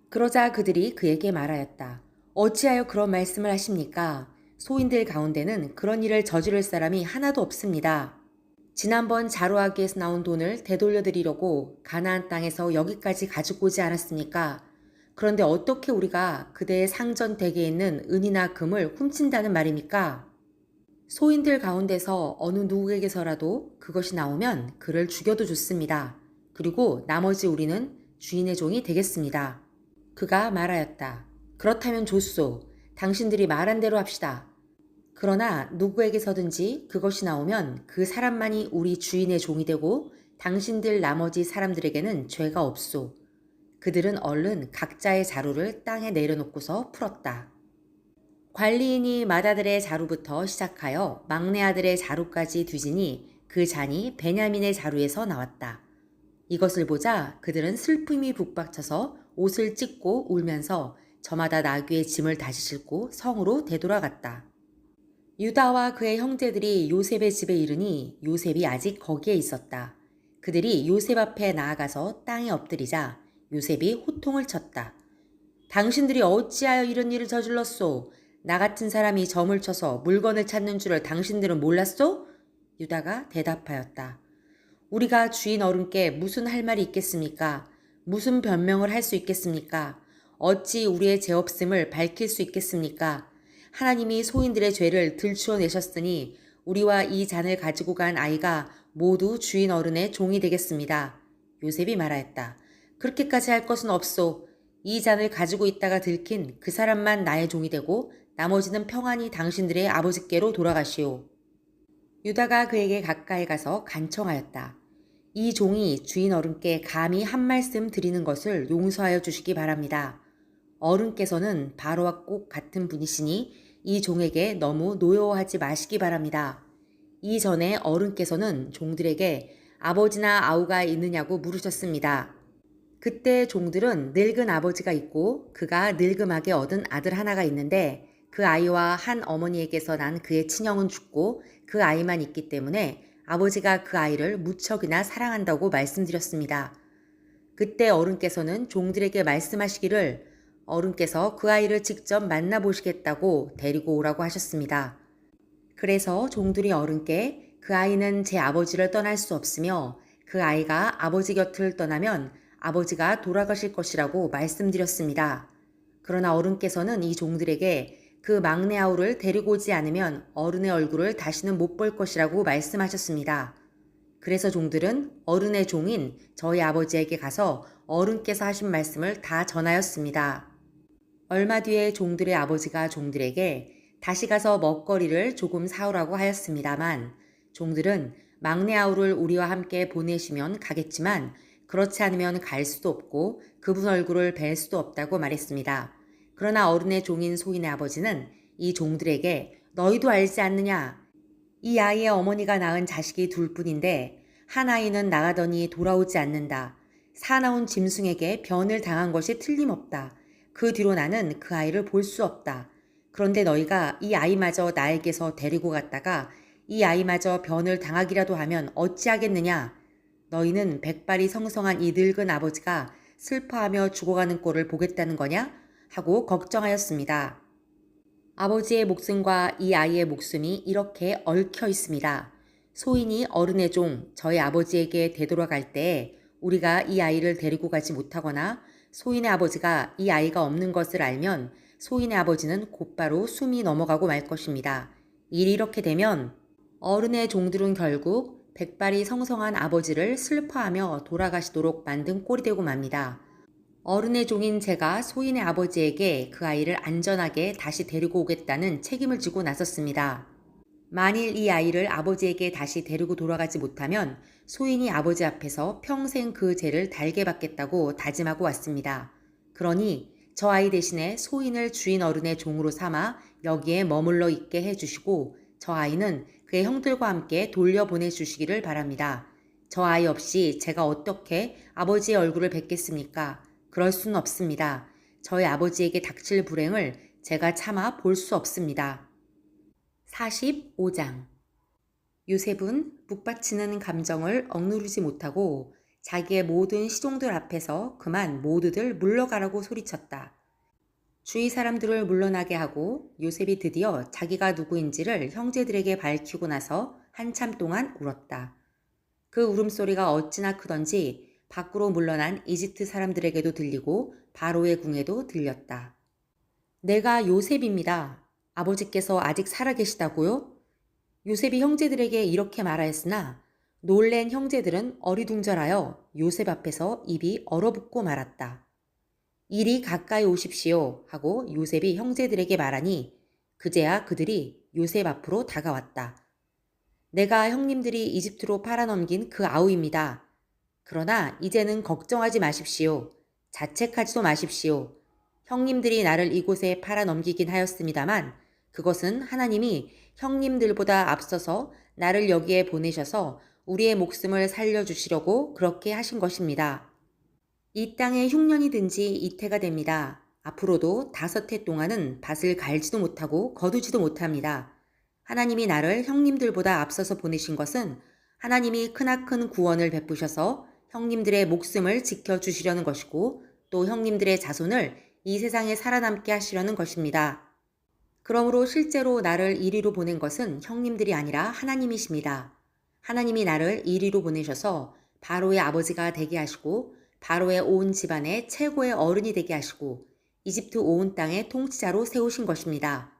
그러자 그들이 그에게 말하였다. 어찌하여 그런 말씀을 하십니까? 소인들 가운데는 그런 일을 저지를 사람이 하나도 없습니다. 지난번 자루아기에서 나온 돈을 되돌려드리려고 가나안 땅에서 여기까지 가지고 오지 않았습니까? 그런데 어떻게 우리가 그대의 상전 댁에 있는 은이나 금을 훔친다는 말입니까? 소인들 가운데서 어느 누구에게서라도 그것이 나오면 그를 죽여도 좋습니다. 그리고 나머지 우리는 주인의 종이 되겠습니다. 그가 말하였다. 그렇다면 좋소. 당신들이 말한 대로 합시다. 그러나 누구에게서든지 그것이 나오면 그 사람만이 우리 주인의 종이 되고 당신들 나머지 사람들에게는 죄가 없소. 그들은 얼른 각자의 자루를 땅에 내려놓고서 풀었다. 관리인이 맏아들의 자루부터 시작하여 막내 아들의 자루까지 뒤지니 그 잔이 베냐민의 자루에서 나왔다. 이것을 보자 그들은 슬픔이 북받쳐서 옷을 찢고 울면서 저마다 나귀의 짐을 다시 싣고 성으로 되돌아갔다. 유다와 그의 형제들이 요셉의 집에 이르니 요셉이 아직 거기에 있었다. 그들이 요셉 앞에 나아가서 땅에 엎드리자 요셉이 호통을 쳤다. 당신들이 어찌하여 이런 일을 저질렀소? 나 같은 사람이 점을 쳐서 물건을 찾는 줄을 당신들은 몰랐소? 유다가 대답하였다. 우리가 주인 어른께 무슨 할 말이 있겠습니까? 무슨 변명을 할 수 있겠습니까? 어찌 우리의 죄 없음을 밝힐 수 있겠습니까? 하나님이 소인들의 죄를 들추어내셨으니 우리와 이 잔을 가지고 간 아이가 모두 주인 어른의 종이 되겠습니다. 요셉이 말하였다. 그렇게까지 할 것은 없소. 이 잔을 가지고 있다가 들킨 그 사람만 나의 종이 되고 나머지는 평안히 당신들의 아버지께로 돌아가시오. 유다가 그에게 가까이 가서 간청하였다. 이 종이 주인 어른께 감히 한 말씀 드리는 것을 용서하여 주시기 바랍니다. 어른께서는 바로와 꼭 같은 분이시니 이 종에게 너무 노여워하지 마시기 바랍니다. 이전에 어른께서는 종들에게 아버지나 아우가 있느냐고 물으셨습니다. 그때 종들은 늙은 아버지가 있고 그가 늙음하게 얻은 아들 하나가 있는데 그 아이와 한 어머니에게서 난 그의 친형은 죽고 그 아이만 있기 때문에 아버지가 그 아이를 무척이나 사랑한다고 말씀드렸습니다. 그때 어른께서는 종들에게 말씀하시기를 어른께서 그 아이를 직접 만나보시겠다고 데리고 오라고 하셨습니다. 그래서 종들이 어른께 그 아이는 제 아버지를 떠날 수 없으며 그 아이가 아버지 곁을 떠나면 아버지가 돌아가실 것이라고 말씀드렸습니다. 그러나 어른께서는 이 종들에게 그 막내 아우를 데리고 오지 않으면 어른의 얼굴을 다시는 못 볼 것이라고 말씀하셨습니다. 그래서 종들은 어른의 종인 저희 아버지에게 가서 어른께서 하신 말씀을 다 전하였습니다. 얼마 뒤에 종들의 아버지가 종들에게 다시 가서 먹거리를 조금 사오라고 하였습니다만 종들은 막내 아우를 우리와 함께 보내시면 가겠지만 그렇지 않으면 갈 수도 없고 그분 얼굴을 뵐 수도 없다고 말했습니다. 그러나 어른의 종인 소인의 아버지는 이 종들에게 너희도 알지 않느냐? 이 아이의 어머니가 낳은 자식이 둘뿐인데 한 아이는 나가더니 돌아오지 않는다. 사나운 짐승에게 변을 당한 것이 틀림없다. 그 뒤로 나는 그 아이를 볼 수 없다. 그런데 너희가 이 아이마저 나에게서 데리고 갔다가 이 아이마저 변을 당하기라도 하면 어찌하겠느냐? 너희는 백발이 성성한 이 늙은 아버지가 슬퍼하며 죽어가는 꼴을 보겠다는 거냐? 하고 걱정하였습니다. 아버지의 목숨과 이 아이의 목숨이 이렇게 얽혀 있습니다. 소인이 어른의 종, 저희 아버지에게 되돌아갈 때 우리가 이 아이를 데리고 가지 못하거나 소인의 아버지가 이 아이가 없는 것을 알면 소인의 아버지는 곧바로 숨이 넘어가고 말 것입니다. 일이 이렇게 되면 어른의 종들은 결국 백발이 성성한 아버지를 슬퍼하며 돌아가시도록 만든 꼴이 되고 맙니다. 어른의 종인 제가 소인의 아버지에게 그 아이를 안전하게 다시 데리고 오겠다는 책임을 지고 나섰습니다. 만일 이 아이를 아버지에게 다시 데리고 돌아가지 못하면 소인이 아버지 앞에서 평생 그 죄를 달게 받겠다고 다짐하고 왔습니다. 그러니 저 아이 대신에 소인을 주인 어른의 종으로 삼아 여기에 머물러 있게 해주시고 저 아이는 그의 형들과 함께 돌려보내주시기를 바랍니다. 저 아이 없이 제가 어떻게 아버지의 얼굴을 뵙겠습니까? 그럴 수는 없습니다. 저희 아버지에게 닥칠 불행을 제가 차마 볼 수 없습니다. 45장 요셉은 북받치는 감정을 억누르지 못하고 자기의 모든 시종들 앞에서 그만 모두들 물러가라고 소리쳤다. 주위 사람들을 물러나게 하고 요셉이 드디어 자기가 누구인지를 형제들에게 밝히고 나서 한참 동안 울었다. 그 울음소리가 어찌나 크던지 밖으로 물러난 이집트 사람들에게도 들리고 바로의 궁에도 들렸다. 내가 요셉입니다. 아버지께서 아직 살아계시다고요? 요셉이 형제들에게 이렇게 말하였으나 놀란 형제들은 어리둥절하여 요셉 앞에서 입이 얼어붙고 말았다. 이리 가까이 오십시오 하고 요셉이 형제들에게 말하니 그제야 그들이 요셉 앞으로 다가왔다. 내가 형님들이 이집트로 팔아넘긴 그 아우입니다. 그러나 이제는 걱정하지 마십시오. 자책하지도 마십시오. 형님들이 나를 이곳에 팔아넘기긴 하였습니다만 그것은 하나님이 형님들보다 앞서서 나를 여기에 보내셔서 우리의 목숨을 살려주시려고 그렇게 하신 것입니다. 이 땅에 흉년이 든 지 이태가 됩니다. 앞으로도 5해 동안은 밭을 갈지도 못하고 거두지도 못합니다. 하나님이 나를 형님들보다 앞서서 보내신 것은 하나님이 크나큰 구원을 베푸셔서 형님들의 목숨을 지켜주시려는 것이고 또 형님들의 자손을 이 세상에 살아남게 하시려는 것입니다. 그러므로 실제로 나를 이리로 보낸 것은 형님들이 아니라 하나님이십니다. 하나님이 나를 이리로 보내셔서 바로의 아버지가 되게 하시고 바로의 온 집안의 최고의 어른이 되게 하시고 이집트 온 땅의 통치자로 세우신 것입니다.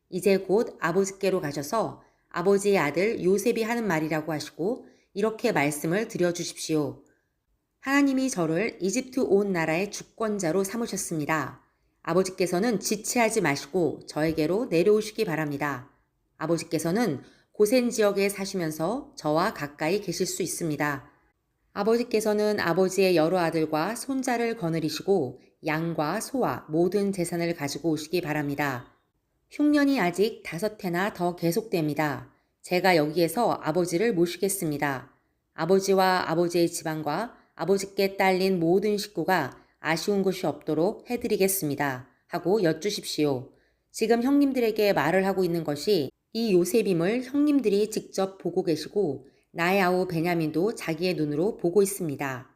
이제 곧 아버지께로 가셔서 아버지의 아들 요셉이 하는 말이라고 하시고 이렇게 말씀을 드려주십시오. 하나님이 저를 이집트 온 나라의 주권자로 삼으셨습니다. 아버지께서는 지체하지 마시고 저에게로 내려오시기 바랍니다. 아버지께서는 고센 지역에 사시면서 저와 가까이 계실 수 있습니다. 아버지께서는 아버지의 여러 아들과 손자를 거느리시고 양과 소와 모든 재산을 가지고 오시기 바랍니다. 흉년이 아직 5해나 더 계속됩니다. 제가 여기에서 아버지를 모시겠습니다. 아버지와 아버지의 집안과 아버지께 딸린 모든 식구가 아쉬운 것이 없도록 해드리겠습니다. 하고 여쭈십시오. 지금 형님들에게 말을 하고 있는 것이 이 요셉임을 형님들이 직접 보고 계시고 나의 아우 베냐민도 자기의 눈으로 보고 있습니다.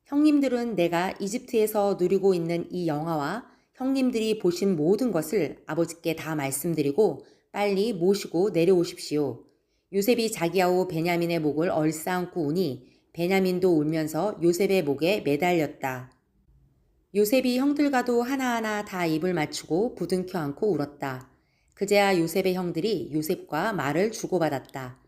형님들은 내가 이집트에서 누리고 있는 이 영화와 형님들이 보신 모든 것을 아버지께 다 말씀드리고 빨리 모시고 내려오십시오. 요셉이 자기 아우 베냐민의 목을 얼싸안고 우니 베냐민도 울면서 요셉의 목에 매달렸다. 요셉이 형들과도 하나하나 다 입을 맞추고 부둥켜 안고 울었다. 그제야 요셉의 형들이 요셉과 말을 주고받았다.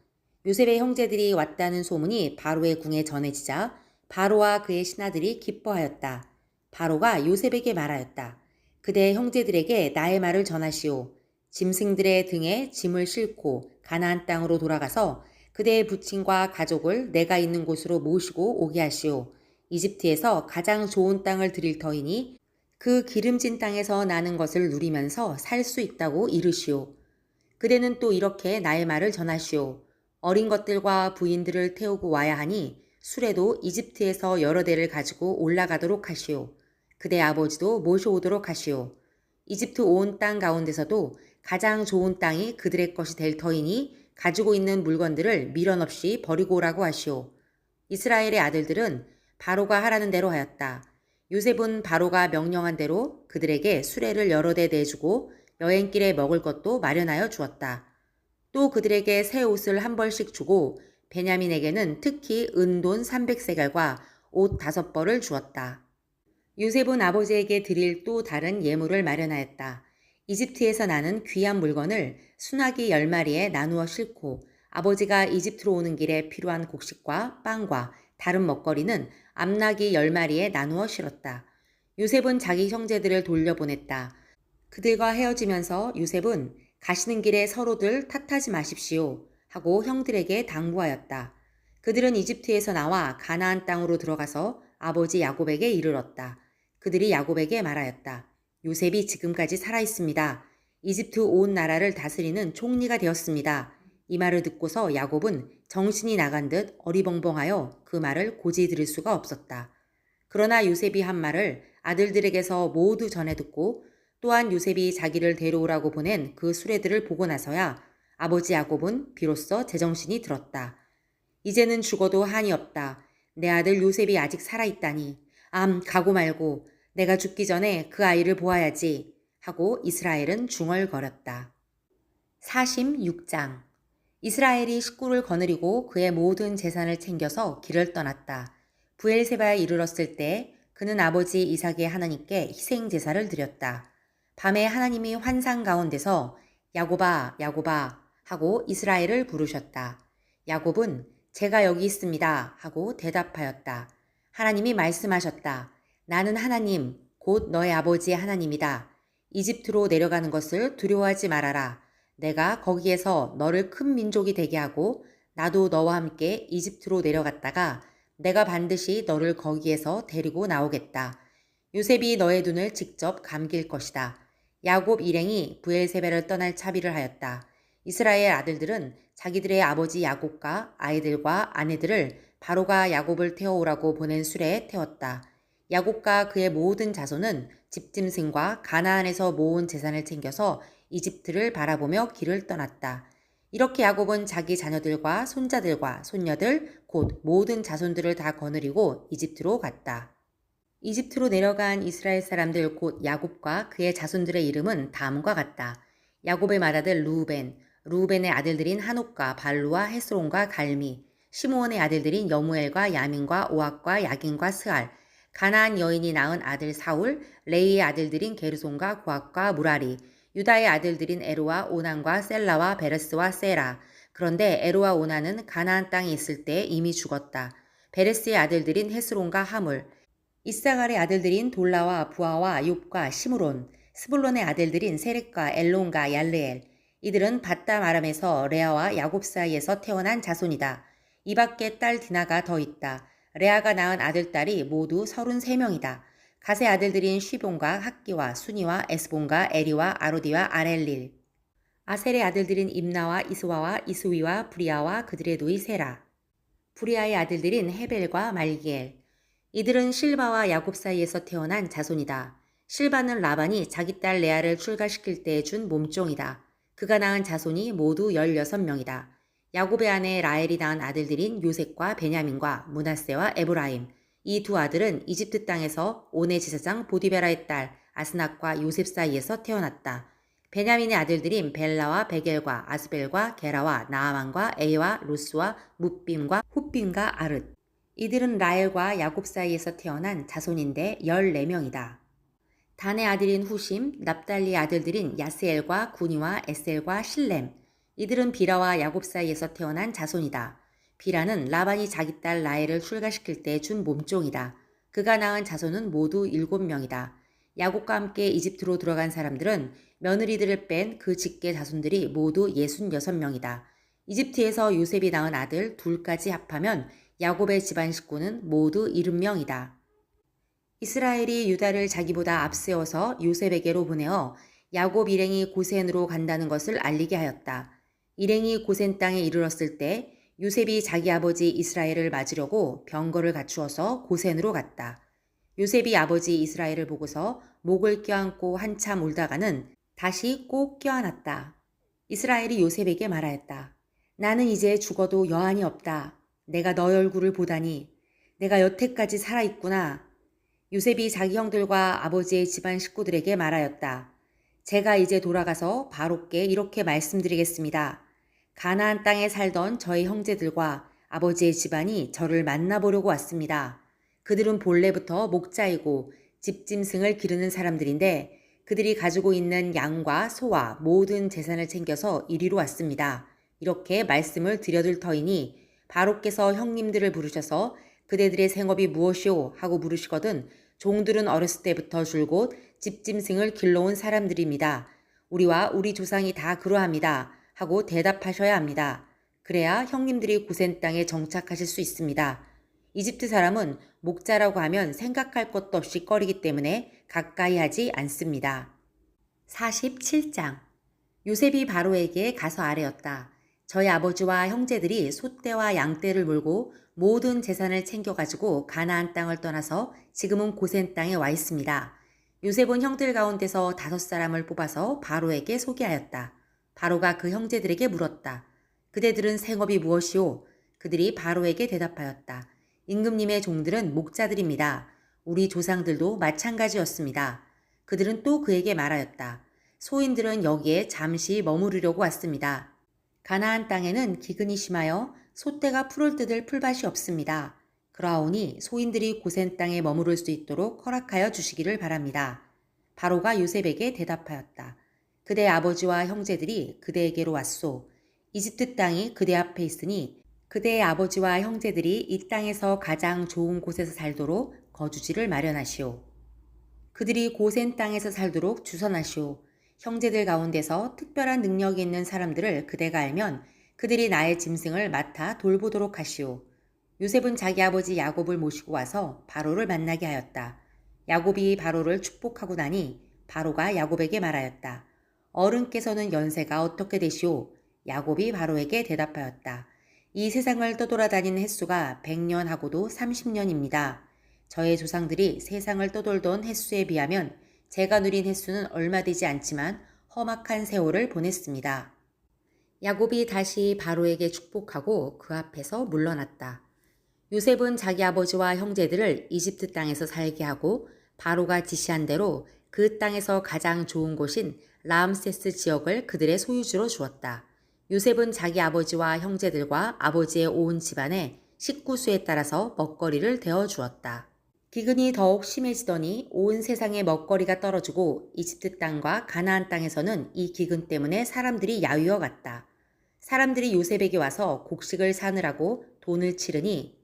요셉의 형제들이 왔다는 소문이 바로의 궁에 전해지자 바로와 그의 신하들이 기뻐하였다. 바로가 요셉에게 말하였다. 그대의 형제들에게 나의 말을 전하시오. 짐승들의 등에 짐을 싣고 가나안 땅으로 돌아가서 그대의 부친과 가족을 내가 있는 곳으로 모시고 오게 하시오. 이집트에서 가장 좋은 땅을 드릴 터이니 그 기름진 땅에서 나는 것을 누리면서 살 수 있다고 이르시오. 그대는 또 이렇게 나의 말을 전하시오. 어린 것들과 부인들을 태우고 와야 하니 수레도 이집트에서 여러 대를 가지고 올라가도록 하시오. 그대 아버지도 모셔오도록 하시오. 이집트 온 땅 가운데서도 가장 좋은 땅이 그들의 것이 될 터이니 가지고 있는 물건들을 미련 없이 버리고 오라고 하시오. 이스라엘의 아들들은 바로가 하라는 대로 하였다. 요셉은 바로가 명령한 대로 그들에게 수레를 여러 대 내주고 여행길에 먹을 것도 마련하여 주었다. 또 그들에게 새 옷을 한 벌씩 주고 베냐민에게는 특히 은돈 300세겔과 옷 5벌을 주었다. 요셉은 아버지에게 드릴 또 다른 예물을 마련하였다. 이집트에서 나는 귀한 물건을 순아기 10마리에 나누어 싣고 아버지가 이집트로 오는 길에 필요한 곡식과 빵과 다른 먹거리는 암나귀 10마리에 나누어 실었다. 요셉은 자기 형제들을 돌려보냈다. 그들과 헤어지면서 요셉은 가시는 길에 서로들 탓하지 마십시오 하고 형들에게 당부하였다. 그들은 이집트에서 나와 가나안 땅으로 들어가서 아버지 야곱에게 이르렀다. 그들이 야곱에게 말하였다. 요셉이 지금까지 살아 있습니다. 이집트 온 나라를 다스리는 총리가 되었습니다. 이 말을 듣고서 야곱은 정신이 나간 듯 어리벙벙하여 그 말을 고지 들을 수가 없었다. 그러나 요셉이 한 말을 아들들에게서 모두 전해 듣고 또한 요셉이 자기를 데려오라고 보낸 그 수레들을 보고 나서야 아버지 야곱은 비로소 제정신이 들었다. 이제는 죽어도 한이 없다. 내 아들 요셉이 아직 살아있다니. 가고 말고 내가 죽기 전에 그 아이를 보아야지 하고 이스라엘은 중얼거렸다. 46장 이스라엘이 식구를 거느리고 그의 모든 재산을 챙겨서 길을 떠났다. 브엘세바에 이르렀을 때 그는 아버지 이삭의 하나님께 희생 제사를 드렸다. 밤에 하나님이 환상 가운데서 야곱아 야곱아 하고 이스라엘을 부르셨다. 야곱은 제가 여기 있습니다 하고 대답하였다. 하나님이 말씀하셨다. 나는 하나님 곧 너의 아버지의 하나님이다. 이집트로 내려가는 것을 두려워하지 말아라. 내가 거기에서 너를 큰 민족이 되게 하고 나도 너와 함께 이집트로 내려갔다가 내가 반드시 너를 거기에서 데리고 나오겠다. 요셉이 너의 눈을 직접 감길 것이다. 야곱 일행이 브엘세바를 떠날 차비를 하였다. 이스라엘 아들들은 자기들의 아버지 야곱과 아이들과 아내들을 바로가 야곱을 태워오라고 보낸 수레에 태웠다. 야곱과 그의 모든 자손은 집짐승과 가나안에서 모은 재산을 챙겨서 이집트를 바라보며 길을 떠났다. 이렇게 야곱은 자기 자녀들과 손자들과 손녀들 곧 모든 자손들을 다 거느리고 이집트로 갔다. 이집트로 내려간 이스라엘 사람들 곧 야곱과 그의 자손들의 이름은 다음과 같다. 야곱의 맏아들 루우벤의 아들들인 한옥과 발루와 헤스론과 갈미, 시므온의 아들들인 여무엘과 야민과 오악과 야긴과 스알, 가나안 여인이 낳은 아들 사울, 레이의 아들들인 게르손과 고악과 무라리, 유다의 아들들인 에로와 오난과 셀라와 베레스와 세라. 그런데 에로와 오난은 가나안 땅에 있을 때 이미 죽었다. 베레스의 아들들인 헤스론과 하물, 이사갈의 아들들인 돌라와 부하와 욥과 시므론, 스불론의 아들들인 세렉과 엘론과 얄레엘. 이들은 밧담 아람에서 레아와 야곱 사이에서 태어난 자손이다. 이 밖에 딸 디나가 더 있다. 레아가 낳은 아들딸이 모두 33명이다. 갓의 아들들인 쉬본과 학기와 순이와 에스본과 에리와 아로디와 아렐릴. 아셀의 아들들인 임나와 이스와와 이스위와 브리아와 그들의 누이 세라. 브리아의 아들들인 헤벨과 말기엘. 이들은 실바와 야곱 사이에서 태어난 자손이다. 실바는 라반이 자기 딸 레아를 출가시킬 때 준 몸종이다. 그가 낳은 자손이 모두 16명이다. 야곱의 아내 라헬이 낳은 아들들인 요셉과 베냐민과 므낫세와 에브라임. 이 두 아들은 이집트 땅에서 온의 제사장 보디베라의 딸 아스낙과 요셉 사이에서 태어났다. 베냐민의 아들들인 벨라와 베겔과 아스벨과 게라와 나아만과 에이와 루스와 뭇빔과 훗빔과 아릇. 이들은 라헬과 야곱 사이에서 태어난 자손인데 14명이다. 단의 아들인 후심, 납달리의 아들들인 야스엘과 구니와 에셀과 실렘. 이들은 비라와 야곱 사이에서 태어난 자손이다. 비라는 라반이 자기 딸 라헬을 출가시킬 때 준 몸종이다. 그가 낳은 자손은 모두 7명이다. 야곱과 함께 이집트로 들어간 사람들은 며느리들을 뺀 그 직계 자손들이 모두 66명이다. 이집트에서 요셉이 낳은 아들 둘까지 합하면 야곱의 집안 식구는 모두 70명이다. 이스라엘이 유다를 자기보다 앞세워서 요셉에게로 보내어 야곱 일행이 고센으로 간다는 것을 알리게 하였다. 일행이 고센 땅에 이르렀을 때 요셉이 자기 아버지 이스라엘을 맞으려고 병거를 갖추어서 고센으로 갔다. 요셉이 아버지 이스라엘을 보고서 목을 껴안고 한참 울다가는 다시 꼭 껴안았다. 이스라엘이 요셉에게 말하였다. 나는 이제 죽어도 여한이 없다. 내가 너의 얼굴을 보다니. 내가 여태까지 살아있구나. 요셉이 자기 형들과 아버지의 집안 식구들에게 말하였다. 제가 이제 돌아가서 바로께 이렇게 말씀드리겠습니다. 가나안 땅에 살던 저희 형제들과 아버지의 집안이 저를 만나보려고 왔습니다. 그들은 본래부터 목자이고 집짐승을 기르는 사람들인데 그들이 가지고 있는 양과 소와 모든 재산을 챙겨서 이리로 왔습니다. 이렇게 말씀을 드려둘 터이니 바로께서 형님들을 부르셔서 그대들의 생업이 무엇이오 하고 물으시거든 종들은 어렸을 때부터 줄곧 집짐승을 길러온 사람들입니다. 우리와 우리 조상이 다 그러합니다. 하고 대답하셔야 합니다. 그래야 형님들이 고센 땅에 정착하실 수 있습니다. 이집트 사람은 목자라고 하면 생각할 것도 없이 꺼리기 때문에 가까이 하지 않습니다. 47장 요셉이 바로에게 가서 아뢰었다. 저희 아버지와 형제들이 소떼와 양떼를 몰고 모든 재산을 챙겨가지고 가나안 땅을 떠나서 지금은 고센 땅에 와 있습니다. 요셉은 형들 가운데서 5사람을 뽑아서 바로에게 소개하였다. 바로가 그 형제들에게 물었다. 그대들은 생업이 무엇이오? 그들이 바로에게 대답하였다. 임금님의 종들은 목자들입니다. 우리 조상들도 마찬가지였습니다. 그들은 또 그에게 말하였다. 소인들은 여기에 잠시 머무르려고 왔습니다. 가나안 땅에는 기근이 심하여 소떼가 풀을 뜯을 풀밭이 없습니다. 그러하오니 소인들이 고센 땅에 머무를 수 있도록 허락하여 주시기를 바랍니다. 바로가 요셉에게 대답하였다. 그대 아버지와 형제들이 그대에게로 왔소. 이집트 땅이 그대 앞에 있으니 그대의 아버지와 형제들이 이 땅에서 가장 좋은 곳에서 살도록 거주지를 마련하시오. 그들이 고센 땅에서 살도록 주선하시오. 형제들 가운데서 특별한 능력이 있는 사람들을 그대가 알면 그들이 나의 짐승을 맡아 돌보도록 하시오. 요셉은 자기 아버지 야곱을 모시고 와서 바로를 만나게 하였다. 야곱이 바로를 축복하고 나니 바로가 야곱에게 말하였다. 어른께서는 연세가 어떻게 되시오? 야곱이 바로에게 대답하였다. 이 세상을 떠돌아다니는 횟수가 100년하고도 30년입니다. 저의 조상들이 세상을 떠돌던 횟수에 비하면 제가 누린 횟수는 얼마 되지 않지만 험악한 세월을 보냈습니다. 야곱이 다시 바로에게 축복하고 그 앞에서 물러났다. 요셉은 자기 아버지와 형제들을 이집트 땅에서 살게 하고 바로가 지시한 대로 그 땅에서 가장 좋은 곳인 라암세스 지역을 그들의 소유주로 주었다. 요셉은 자기 아버지와 형제들과 아버지의 온 집안에 식구수에 따라서 먹거리를 대어 주었다. 기근이 더욱 심해지더니 온 세상에 먹거리가 떨어지고 이집트 땅과 가나안 땅에서는 이 기근 때문에 사람들이 야위어 갔다. 사람들이 요셉에게 와서 곡식을 사느라고 돈을 치르니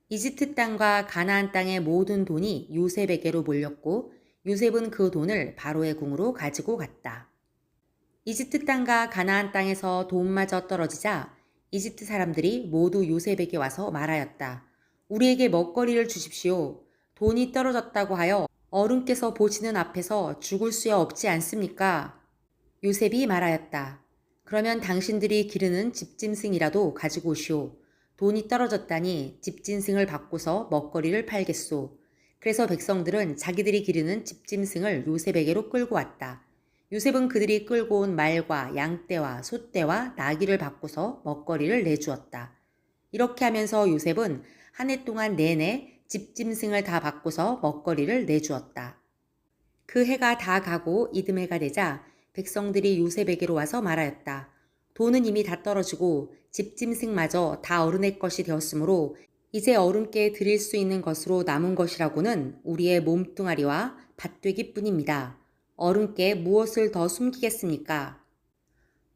이집트 땅과 가나안 땅의 모든 돈이 요셉에게로 몰렸고 요셉은 그 돈을 바로의 궁으로 가지고 갔다. 이집트 땅과 가나안 땅에서 돈마저 떨어지자 이집트 사람들이 모두 요셉에게 와서 말하였다. 우리에게 먹거리를 주십시오. 돈이 떨어졌다고 하여 어른께서 보시는 앞에서 죽을 수야 없지 않습니까? 요셉이 말하였다. 그러면 당신들이 기르는 집짐승이라도 가지고 오시오. 돈이 떨어졌다니 집짐승을 바꾸서 먹거리를 팔겠소. 그래서 백성들은 자기들이 기르는 집짐승을 요셉에게로 끌고 왔다. 요셉은 그들이 끌고 온 말과 양떼와 소떼와 나귀를 바꾸서 먹거리를 내주었다. 이렇게 하면서 요셉은 한 해 동안 내내 집짐승을 다 바꾸서 먹거리를 내주었다. 그 해가 다 가고 이듬해가 되자 백성들이 요셉에게로 와서 말하였다. 돈은 이미 다 떨어지고 집짐승마저 다 어른의 것이 되었으므로 이제 어른께 드릴 수 있는 것으로 남은 것이라고는 우리의 몸뚱아리와 밭되기뿐입니다. 어른께 무엇을 더 숨기겠습니까?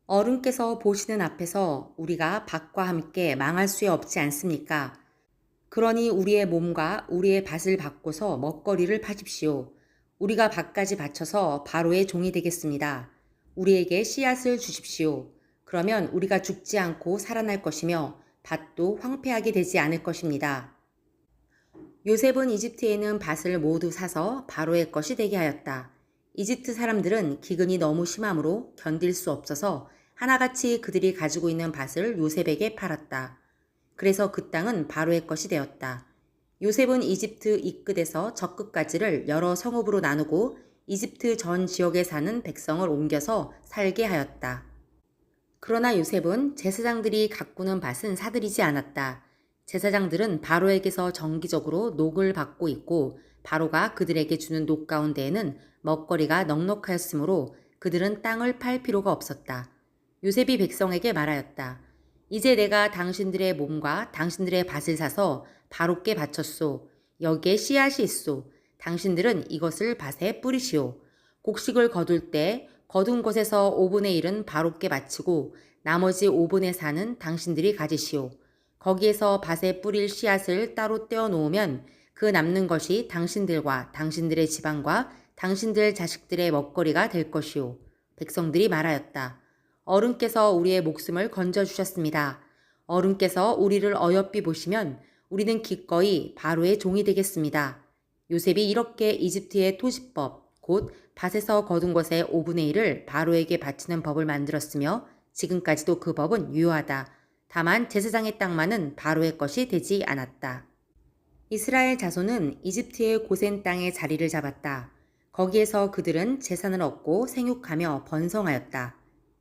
어른께서 보시는 앞에서 우리가 밭과 함께 망할 수야 없지 않습니까? 그러니 우리의 몸과 우리의 밭을 바꿔서 먹거리를 파십시오. 우리가 밭까지 바쳐서 바로의 종이 되겠습니다. 우리에게 씨앗을 주십시오. 그러면 우리가 죽지 않고 살아날 것이며 밭도 황폐하게 되지 않을 것입니다. 요셉은 이집트에 있는 밭을 모두 사서 바로의 것이 되게 하였다. 이집트 사람들은 기근이 너무 심하므로 견딜 수 없어서 하나같이 그들이 가지고 있는 밭을 요셉에게 팔았다. 그래서 그 땅은 바로의 것이 되었다. 요셉은 이집트 이 끝에서 저 끝까지를 여러 성읍으로 나누고 이집트 전 지역에 사는 백성을 옮겨서 살게 하였다. 그러나 요셉은 제사장들이 가꾸는 밭은 사들이지 않았다. 제사장들은 바로에게서 정기적으로 녹을 받고 있고 바로가 그들에게 주는 녹 가운데에는 먹거리가 넉넉하였으므로 그들은 땅을 팔 필요가 없었다. 요셉이 백성에게 말하였다. 이제 내가 당신들의 몸과 당신들의 밭을 사서 바로께 바쳤소. 여기에 씨앗이 있소. 당신들은 이것을 밭에 뿌리시오. 곡식을 거둘 때 거둔 것에서 5분의 1은 바로께 바치고 나머지 5분의 4는 당신들이 가지시오. 거기에서 밭에 뿌릴 씨앗을 따로 떼어 놓으면 그 남는 것이 당신들과 당신들의 집안과 당신들 자식들의 먹거리가 될 것이오. 백성들이 말하였다. 어른께서 우리의 목숨을 건져주셨습니다. 어른께서 우리를 어여삐 보시면 우리는 기꺼이 바로의 종이 되겠습니다. 요셉이 이렇게 이집트의 토지법, 곧 밭에서 거둔 것의 5분의 1을 바로에게 바치는 법을 만들었으며 지금까지도 그 법은 유효하다. 다만 제사장의 땅만은 바로의 것이 되지 않았다. 이스라엘 자손은 이집트의 고센 땅에 자리를 잡았다. 거기에서 그들은 재산을 얻고 생육하며 번성하였다.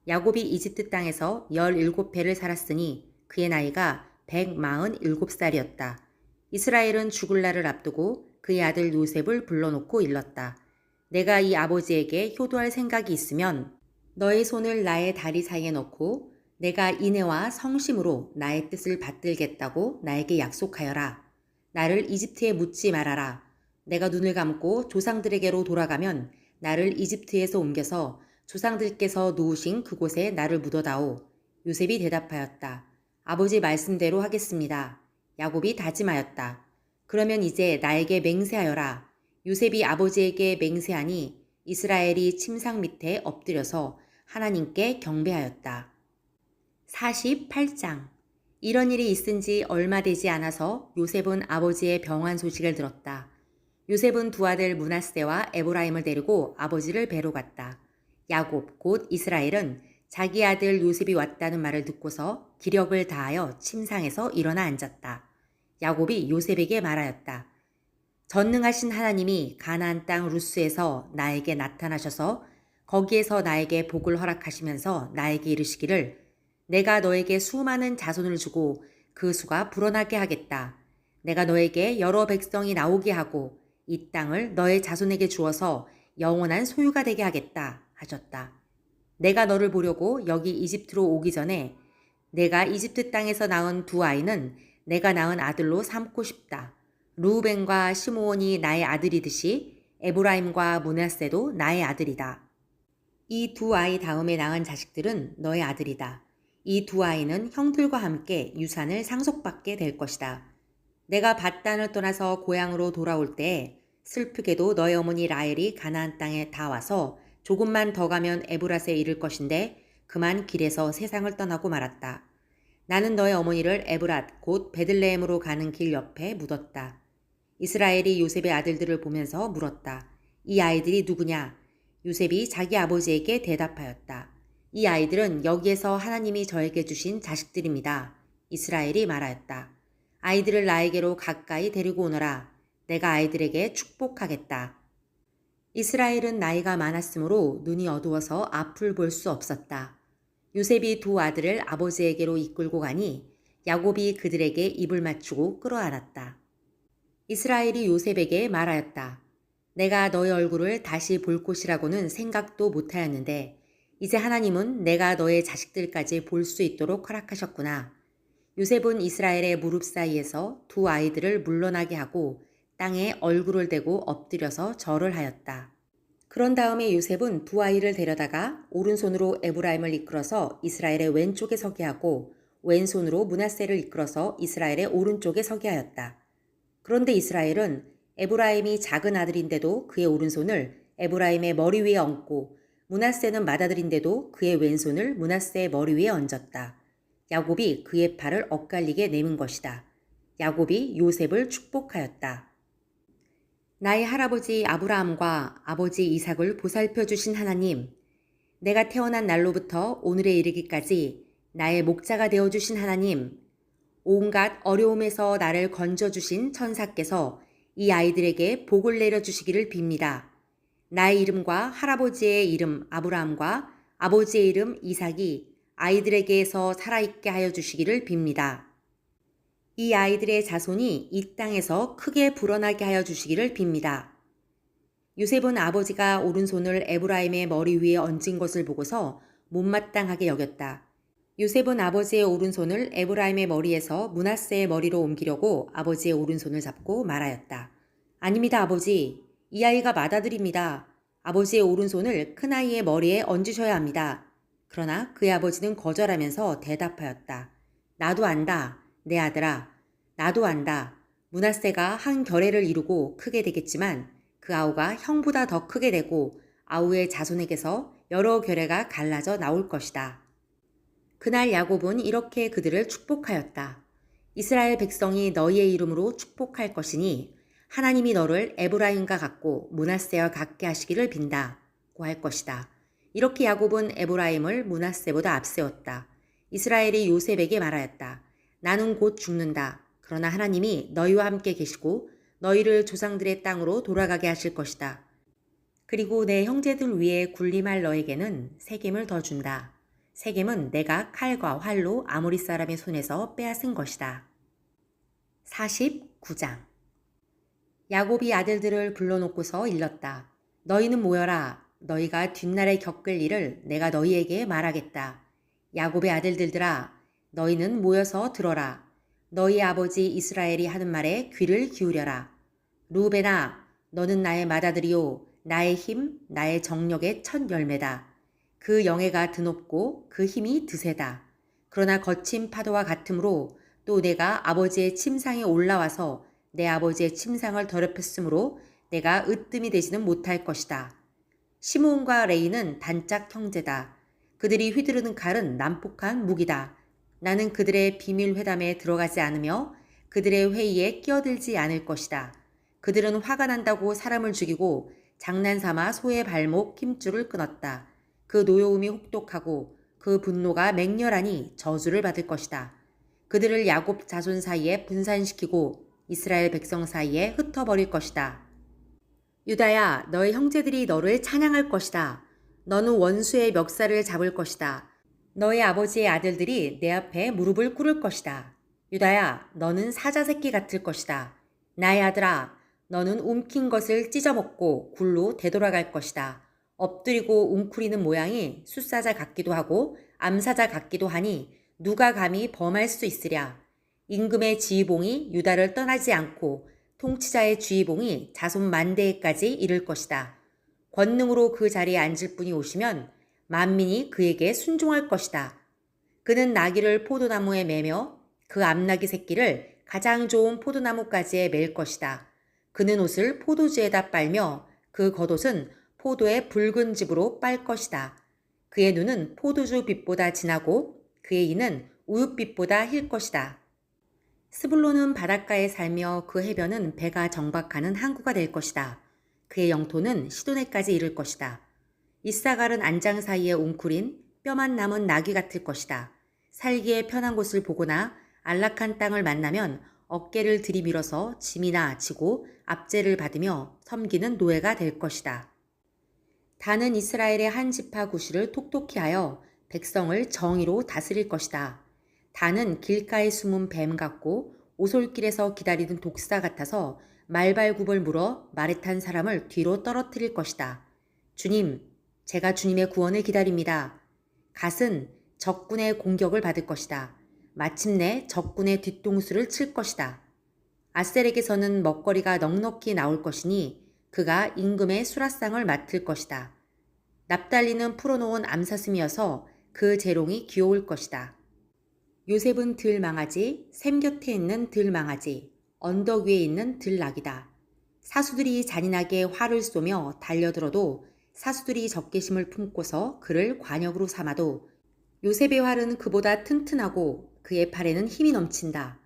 야곱이 이집트 땅에서 17해를 살았으니 그의 나이가 147살이었다. 이스라엘은 죽을 날을 앞두고 그의 아들 요셉을 불러놓고 일렀다. 내가 이 아버지에게 효도할 생각이 있으면 너의 손을 나의 다리 사이에 넣고 내가 인애와 성심으로 나의 뜻을 받들겠다고 나에게 약속하여라. 나를 이집트에 묻지 말아라. 내가 눈을 감고 조상들에게로 돌아가면 나를 이집트에서 옮겨서 조상들께서 놓으신 그곳에 나를 묻어다오. 요셉이 대답하였다. 아버지 말씀대로 하겠습니다. 야곱이 다짐하였다. 그러면 이제 나에게 맹세하여라. 요셉이 아버지에게 맹세하니 이스라엘이 침상 밑에 엎드려서 하나님께 경배하였다. 48장. 이런 일이 있은 지 얼마 되지 않아서 요셉은 아버지의 병환 소식을 들었다. 요셉은 두 아들 므낫세와 에브라임을 데리고 아버지를 뵈러 갔다. 야곱 곧 이스라엘은 자기 아들 요셉이 왔다는 말을 듣고서 기력을 다하여 침상에서 일어나 앉았다. 야곱이 요셉에게 말하였다. 전능하신 하나님이 가나안 땅 루스에서 나에게 나타나셔서 거기에서 나에게 복을 허락하시면서 나에게 이르시기를 내가 너에게 수많은 자손을 주고 그 수가 불어나게 하겠다. 내가 너에게 여러 백성이 나오게 하고 이 땅을 너의 자손에게 주어서 영원한 소유가 되게 하겠다 하셨다. 내가 너를 보려고 여기 이집트로 오기 전에 내가 이집트 땅에서 낳은 두 아이는 내가 낳은 아들로 삼고 싶다. 루벤과 시므온이 나의 아들이듯이 에브라임과 므낫세도 나의 아들이다. 이 두 아이 다음에 낳은 자식들은 너의 아들이다. 이 두 아이는 형들과 함께 유산을 상속받게 될 것이다. 내가 밧단을 떠나서 고향으로 돌아올 때 슬프게도 너의 어머니 라헬이 가나안 땅에 다 와서 조금만 더 가면 에브랏에 이를 것인데 그만 길에서 세상을 떠나고 말았다. 나는 너의 어머니를 에브랏 곧 베들레헴으로 가는 길 옆에 묻었다. 이스라엘이 요셉의 아들들을 보면서 물었다. 이 아이들이 누구냐? 요셉이 자기 아버지에게 대답하였다. 이 아이들은 여기에서 하나님이 저에게 주신 자식들입니다. 이스라엘이 말하였다. 아이들을 나에게로 가까이 데리고 오너라. 내가 아이들에게 축복하겠다. 이스라엘은 나이가 많았으므로 눈이 어두워서 앞을 볼 수 없었다. 요셉이 두 아들을 아버지에게로 이끌고 가니 야곱이 그들에게 입을 맞추고 끌어안았다. 이스라엘이 요셉에게 말하였다. 내가 너의 얼굴을 다시 볼 곳이라고는 생각도 못하였는데 이제 하나님은 내가 너의 자식들까지 볼 수 있도록 허락하셨구나. 요셉은 이스라엘의 무릎 사이에서 두 아이들을 물러나게 하고 땅에 얼굴을 대고 엎드려서 절을 하였다. 그런 다음에 요셉은 두 아이를 데려다가 오른손으로 에브라임을 이끌어서 이스라엘의 왼쪽에 서게 하고 왼손으로 므낫세를 이끌어서 이스라엘의 오른쪽에 서게 하였다. 그런데 이스라엘은 에브라임이 작은 아들인데도 그의 오른손을 에브라임의 머리 위에 얹고 므낫세는 맏아들인데도 그의 왼손을 므낫세의 머리 위에 얹었다. 야곱이 그의 팔을 엇갈리게 내민 것이다. 야곱이 요셉을 축복하였다. 나의 할아버지 아브라함과 아버지 이삭을 보살펴 주신 하나님, 내가 태어난 날로부터 오늘에 이르기까지 나의 목자가 되어 주신 하나님, 온갖 어려움에서 나를 건져 주신 천사께서 이 아이들에게 복을 내려 주시기를 빕니다. 나의 이름과 할아버지의 이름 아브라함과 아버지의 이름 이삭이 아이들에게서 살아있게 하여 주시기를 빕니다. 이 아이들의 자손이 이 땅에서 크게 불어나게 하여 주시기를 빕니다. 요셉은 아버지가 오른손을 에브라임의 머리 위에 얹은 것을 보고서 못마땅하게 여겼다. 요셉은 아버지의 오른손을 에브라임의 머리에서 므낫세의 머리로 옮기려고 아버지의 오른손을 잡고 말하였다. 아닙니다, 아버지. 이 아이가 맏아들입니다. 아버지의 오른손을 큰아이의 머리에 얹으셔야 합니다. 그러나 그의 아버지는 거절하면서 대답하였다. 나도 안다, 내 아들아. 나도 안다. 므낫세가 한 결례를 이루고 크게 되겠지만 그 아우가 형보다 더 크게 되고 아우의 자손에게서 여러 결례가 갈라져 나올 것이다. 그날 야곱은 이렇게 그들을 축복하였다. 이스라엘 백성이 너희의 이름으로 축복할 것이니 하나님이 너를 에브라임과 같고 므낫세와 같게 하시기를 빈다고 할 것이다. 이렇게 야곱은 에브라임을 므낫세보다 앞세웠다. 이스라엘이 요셉에게 말하였다. 나는 곧 죽는다. 그러나 하나님이 너희와 함께 계시고 너희를 조상들의 땅으로 돌아가게 하실 것이다. 그리고 내 형제들 위에 군림할 너에게는 세겜을 더 준다. 세겜은 내가 칼과 활로 아모리 사람의 손에서 빼앗은 것이다. 49장 야곱이 아들들을 불러놓고서 일렀다. 너희는 모여라. 너희가 뒷날에 겪을 일을 내가 너희에게 말하겠다. 야곱의 아들들들아, 너희는 모여서 들어라. 너희 아버지 이스라엘이 하는 말에 귀를 기울여라. 루벤아, 너는 나의 맏아들이요, 나의 힘, 나의 정력의 첫 열매다. 그 영예가 드높고 그 힘이 드세다. 그러나 거친 파도와 같으므로 또 내가 아버지의 침상에 올라와서 내 아버지의 침상을 더럽혔으므로 내가 으뜸이 되지는 못할 것이다. 시므온과 레이는 단짝 형제다. 그들이 휘두르는 칼은 난폭한 무기다. 나는 그들의 비밀 회담에 들어가지 않으며 그들의 회의에 끼어들지 않을 것이다. 그들은 화가 난다고 사람을 죽이고 장난삼아 소의 발목 힘줄을 끊었다. 그 노여움이 혹독하고 그 분노가 맹렬하니 저주를 받을 것이다. 그들을 야곱 자손 사이에 분산시키고 이스라엘 백성 사이에 흩어버릴 것이다. 유다야, 너의 형제들이 너를 찬양할 것이다. 너는 원수의 멱살을 잡을 것이다. 너의 아버지의 아들들이 내 앞에 무릎을 꿇을 것이다. 유다야, 너는 사자 새끼 같을 것이다. 나의 아들아, 너는 움킨 것을 찢어먹고 굴로 되돌아갈 것이다. 엎드리고 웅크리는 모양이 숫사자 같기도 하고 암사자 같기도 하니 누가 감히 범할 수 있으랴. 임금의 지휘봉이 유다를 떠나지 않고 통치자의 지휘봉이 자손 만대에까지 이를 것이다. 권능으로 그 자리에 앉을 분이 오시면 만민이 그에게 순종할 것이다. 그는 나귀를 포도나무에 매며 그 암나귀 새끼를 가장 좋은 포도나무가지에 맬 것이다. 그는 옷을 포도주에다 빨며 그 겉옷은 포도의 붉은 즙으로 빨 것이다. 그의 눈은 포도주 빛보다 진하고 그의 이는 우윳빛보다 힐 것이다. 스불론은 바닷가에 살며 그 해변은 배가 정박하는 항구가 될 것이다. 그의 영토는 시도네까지 이를 것이다. 이사갈은 안장 사이에 웅크린 뼈만 남은 나귀 같을 것이다. 살기에 편한 곳을 보거나 안락한 땅을 만나면 어깨를 들이밀어서 짐이나 지고 압제를 받으며 섬기는 노예가 될 것이다. 단은 이스라엘의 한 지파 구실을 톡톡히 하여 백성을 정의로 다스릴 것이다. 단은 길가에 숨은 뱀 같고 오솔길에서 기다리는 독사 같아서 말발굽을 물어 말에 탄 사람을 뒤로 떨어뜨릴 것이다. 주님, 제가 주님의 구원을 기다립니다. 갓은 적군의 공격을 받을 것이다. 마침내 적군의 뒤통수를 칠 것이다. 아셀에게서는 먹거리가 넉넉히 나올 것이니 그가 임금의 수라상을 맡을 것이다. 납달리는 풀어놓은 암사슴이어서 그 재롱이 귀여울 것이다. 요셉은 들망아지, 샘 곁에 있는 들망아지, 언덕 위에 있는 들나귀다. 사수들이 잔인하게 활을 쏘며 달려들어도 사수들이 적개심을 품고서 그를 관역으로 삼아도 요셉의 활은 그보다 튼튼하고 그의 팔에는 힘이 넘친다.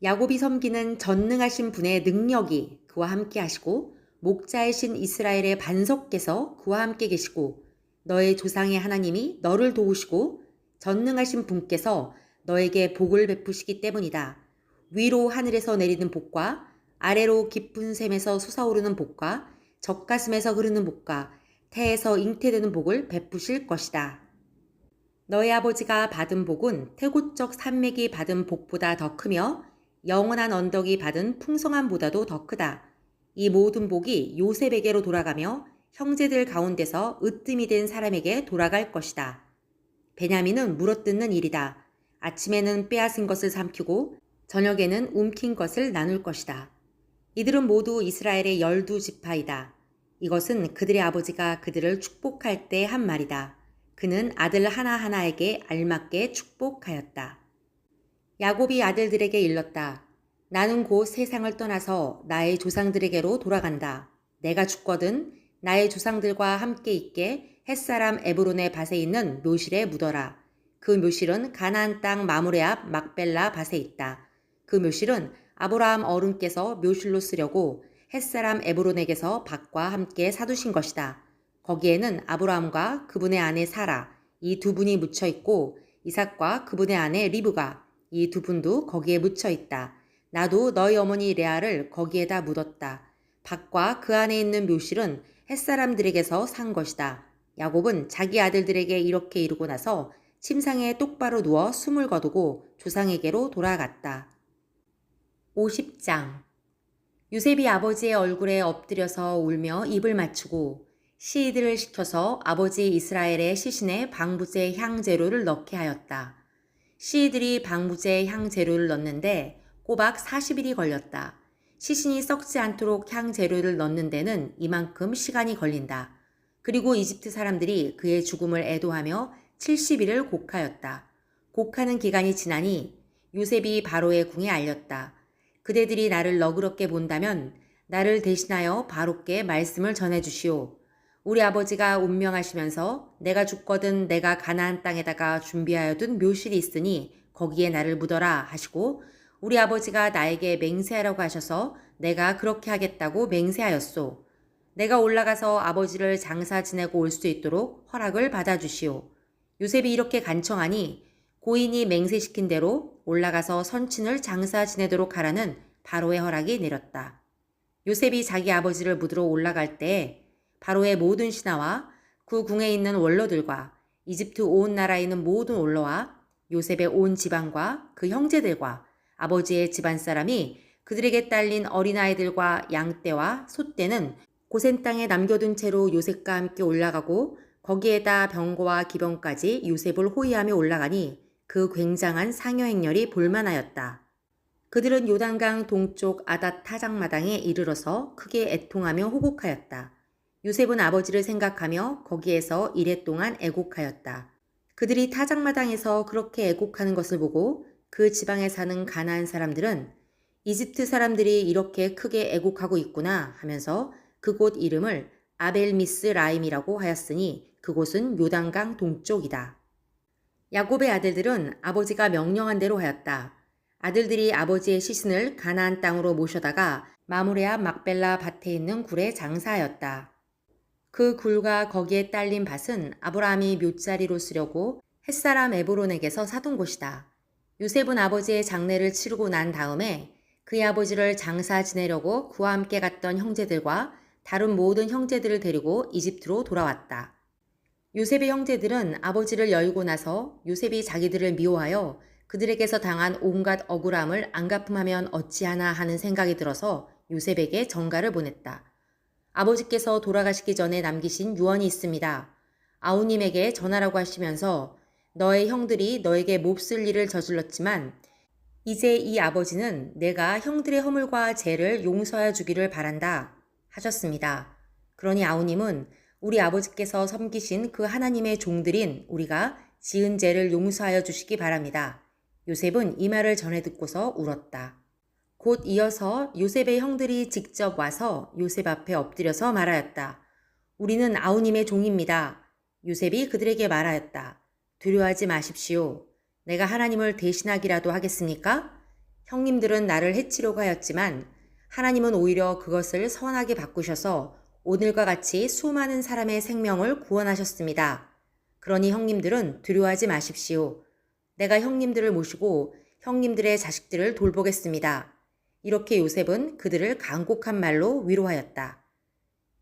야곱이 섬기는 전능하신 분의 능력이 그와 함께 하시고 목자의 신 이스라엘의 반석께서 그와 함께 계시고 너의 조상의 하나님이 너를 도우시고 전능하신 분께서 너에게 복을 베푸시기 때문이다. 위로 하늘에서 내리는 복과 아래로 깊은 샘에서 솟아오르는 복과 젖가슴에서 흐르는 복과 태에서 잉태되는 복을 베푸실 것이다. 너의 아버지가 받은 복은 태고적 산맥이 받은 복보다 더 크며 영원한 언덕이 받은 풍성함보다도 더 크다. 이 모든 복이 요셉에게로 돌아가며 형제들 가운데서 으뜸이 된 사람에게 돌아갈 것이다. 베냐민은 물어뜯는 일이다. 아침에는 빼앗은 것을 삼키고 저녁에는 움킨 것을 나눌 것이다. 이들은 모두 이스라엘의 12지파이다. 이것은 그들의 아버지가 그들을 축복할 때 한 말이다. 그는 아들 하나하나에게 알맞게 축복하였다. 야곱이 아들들에게 일렀다. 나는 곧 세상을 떠나서 나의 조상들에게로 돌아간다. 내가 죽거든 나의 조상들과 함께 있게 햇사람 에브론의 밭에 있는 묘실에 묻어라. 그 묘실은 가나안 땅 마므레 앞 막벨라 밭에 있다. 그 묘실은 아브라함 어른께서 묘실로 쓰려고 햇사람 에브론에게서 밭과 함께 사두신 것이다. 거기에는 아브라함과 그분의 아내 사라 이 두 분이 묻혀 있고 이삭과 그분의 아내 리브가 이 두 분도 거기에 묻혀 있다. 나도 너희 어머니 레아를 거기에다 묻었다. 밭과 그 안에 있는 묘실은 햇사람들에게서 산 것이다. 야곱은 자기 아들들에게 이렇게 이르고 나서 침상에 똑바로 누워 숨을 거두고 조상에게로 돌아갔다. 50장 요셉이 아버지의 얼굴에 엎드려서 울며 입을 맞추고 시이들을 시켜서 아버지 이스라엘의 시신에 방부제 향재료를 넣게 하였다. 시이들이 방부제 향재료를 넣는데 꼬박 40일이 걸렸다. 시신이 썩지 않도록 향재료를 넣는 데는 이만큼 시간이 걸린다. 그리고 이집트 사람들이 그의 죽음을 애도하며 70일을 곡하였다. 곡하는 기간이 지나니 요셉이 바로의 궁에 알렸다. 그대들이 나를 너그럽게 본다면 나를 대신하여 바로께 말씀을 전해주시오. 우리 아버지가 운명하시면서 내가 죽거든 내가 가나안 땅에다가 준비하여 둔 묘실이 있으니 거기에 나를 묻어라 하시고 우리 아버지가 나에게 맹세하라고 하셔서 내가 그렇게 하겠다고 맹세하였소. 내가 올라가서 아버지를 장사 지내고 올 수 있도록 허락을 받아주시오. 요셉이 이렇게 간청하니 고인이 맹세시킨 대로 올라가서 선친을 장사 지내도록 하라는 바로의 허락이 내렸다. 요셉이 자기 아버지를 묻으러 올라갈 때 바로의 모든 신하와 그 궁에 있는 원로들과 이집트 온 나라에 있는 모든 원로와 요셉의 온 지방과 그 형제들과 아버지의 집안 사람이 그들에게 딸린 어린아이들과 양떼와 소떼는 고센 땅에 남겨둔 채로 요셉과 함께 올라가고 거기에다 병거와 기병까지 요셉을 호위하며 올라가니 그 굉장한 상여 행렬이 볼만하였다. 그들은 요단강 동쪽 아닷 타작마당에 이르러서 크게 애통하며 호곡하였다. 요셉은 아버지를 생각하며 거기에서 이레 동안 애곡하였다. 그들이 타작마당에서 그렇게 애곡하는 것을 보고 그 지방에 사는 가나안 사람들은 이집트 사람들이 이렇게 크게 애곡하고 있구나 하면서 그곳 이름을 아벨미스 라임이라고 하였으니 그곳은 요단강 동쪽이다. 야곱의 아들들은 아버지가 명령한 대로 하였다. 아들들이 아버지의 시신을 가나안 땅으로 모셔다가 마므레 앞 막벨라 밭에 있는 굴에 장사하였다. 그 굴과 거기에 딸린 밭은 아브라함이 묘자리로 쓰려고 햇사람 에브론에게서 사둔 곳이다. 요셉은 아버지의 장례를 치르고 난 다음에 그의 아버지를 장사 지내려고 그와 함께 갔던 형제들과 다른 모든 형제들을 데리고 이집트로 돌아왔다. 요셉의 형제들은 아버지를 열고 나서 요셉이 자기들을 미워하여 그들에게서 당한 온갖 억울함을 안갚음하면 어찌하나 하는 생각이 들어서 요셉에게 전가를 보냈다. 아버지께서 돌아가시기 전에 남기신 유언이 있습니다. 아우님에게 전하라고 하시면서 너의 형들이 너에게 몹쓸 일을 저질렀지만 이제 이 아버지는 내가 형들의 허물과 죄를 용서해 주기를 바란다 하셨습니다. 그러니 아우님은 우리 아버지께서 섬기신 그 하나님의 종들인 우리가 지은 죄를 용서하여 주시기 바랍니다. 요셉은 이 말을 전해 듣고서 울었다. 곧 이어서 요셉의 형들이 직접 와서 요셉 앞에 엎드려서 말하였다. 우리는 아우님의 종입니다. 요셉이 그들에게 말하였다. 두려워하지 마십시오. 내가 하나님을 대신하기라도 하겠습니까? 형님들은 나를 해치려고 하였지만 하나님은 오히려 그것을 선하게 바꾸셔서 오늘과 같이 수많은 사람의 생명을 구원하셨습니다. 그러니 형님들은 두려워하지 마십시오. 내가 형님들을 모시고 형님들의 자식들을 돌보겠습니다. 이렇게 요셉은 그들을 간곡한 말로 위로하였다.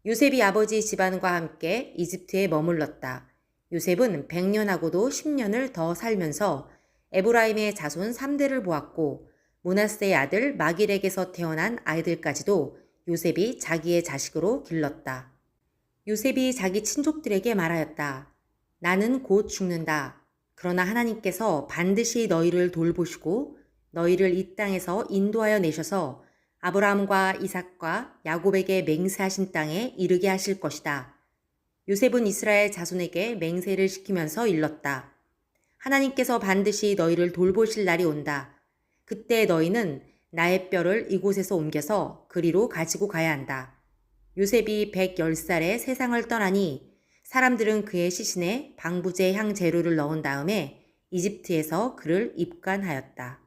요셉이 아버지 집안과 함께 이집트에 머물렀다. 요셉은 100년하고도 10년을 더 살면서 에브라임의 자손 3대를 보았고 므낫세의 아들 마길에게서 태어난 아이들까지도 요셉이 자기의 자식으로 길렀다. 요셉이 자기 친족들에게 말하였다. 나는 곧 죽는다. 그러나 하나님께서 반드시 너희를 돌보시고 너희를 이 땅에서 인도하여 내셔서 아브라함과 이삭과 야곱에게 맹세하신 땅에 이르게 하실 것이다. 요셉은 이스라엘 자손에게 맹세를 시키면서 일렀다. 하나님께서 반드시 너희를 돌보실 날이 온다. 그때 너희는 나의 뼈를 이곳에서 옮겨서 그리로 가지고 가야 한다. 요셉이 110살에 세상을 떠나니 사람들은 그의 시신에 방부제 향 재료를 넣은 다음에 이집트에서 그를 입관하였다.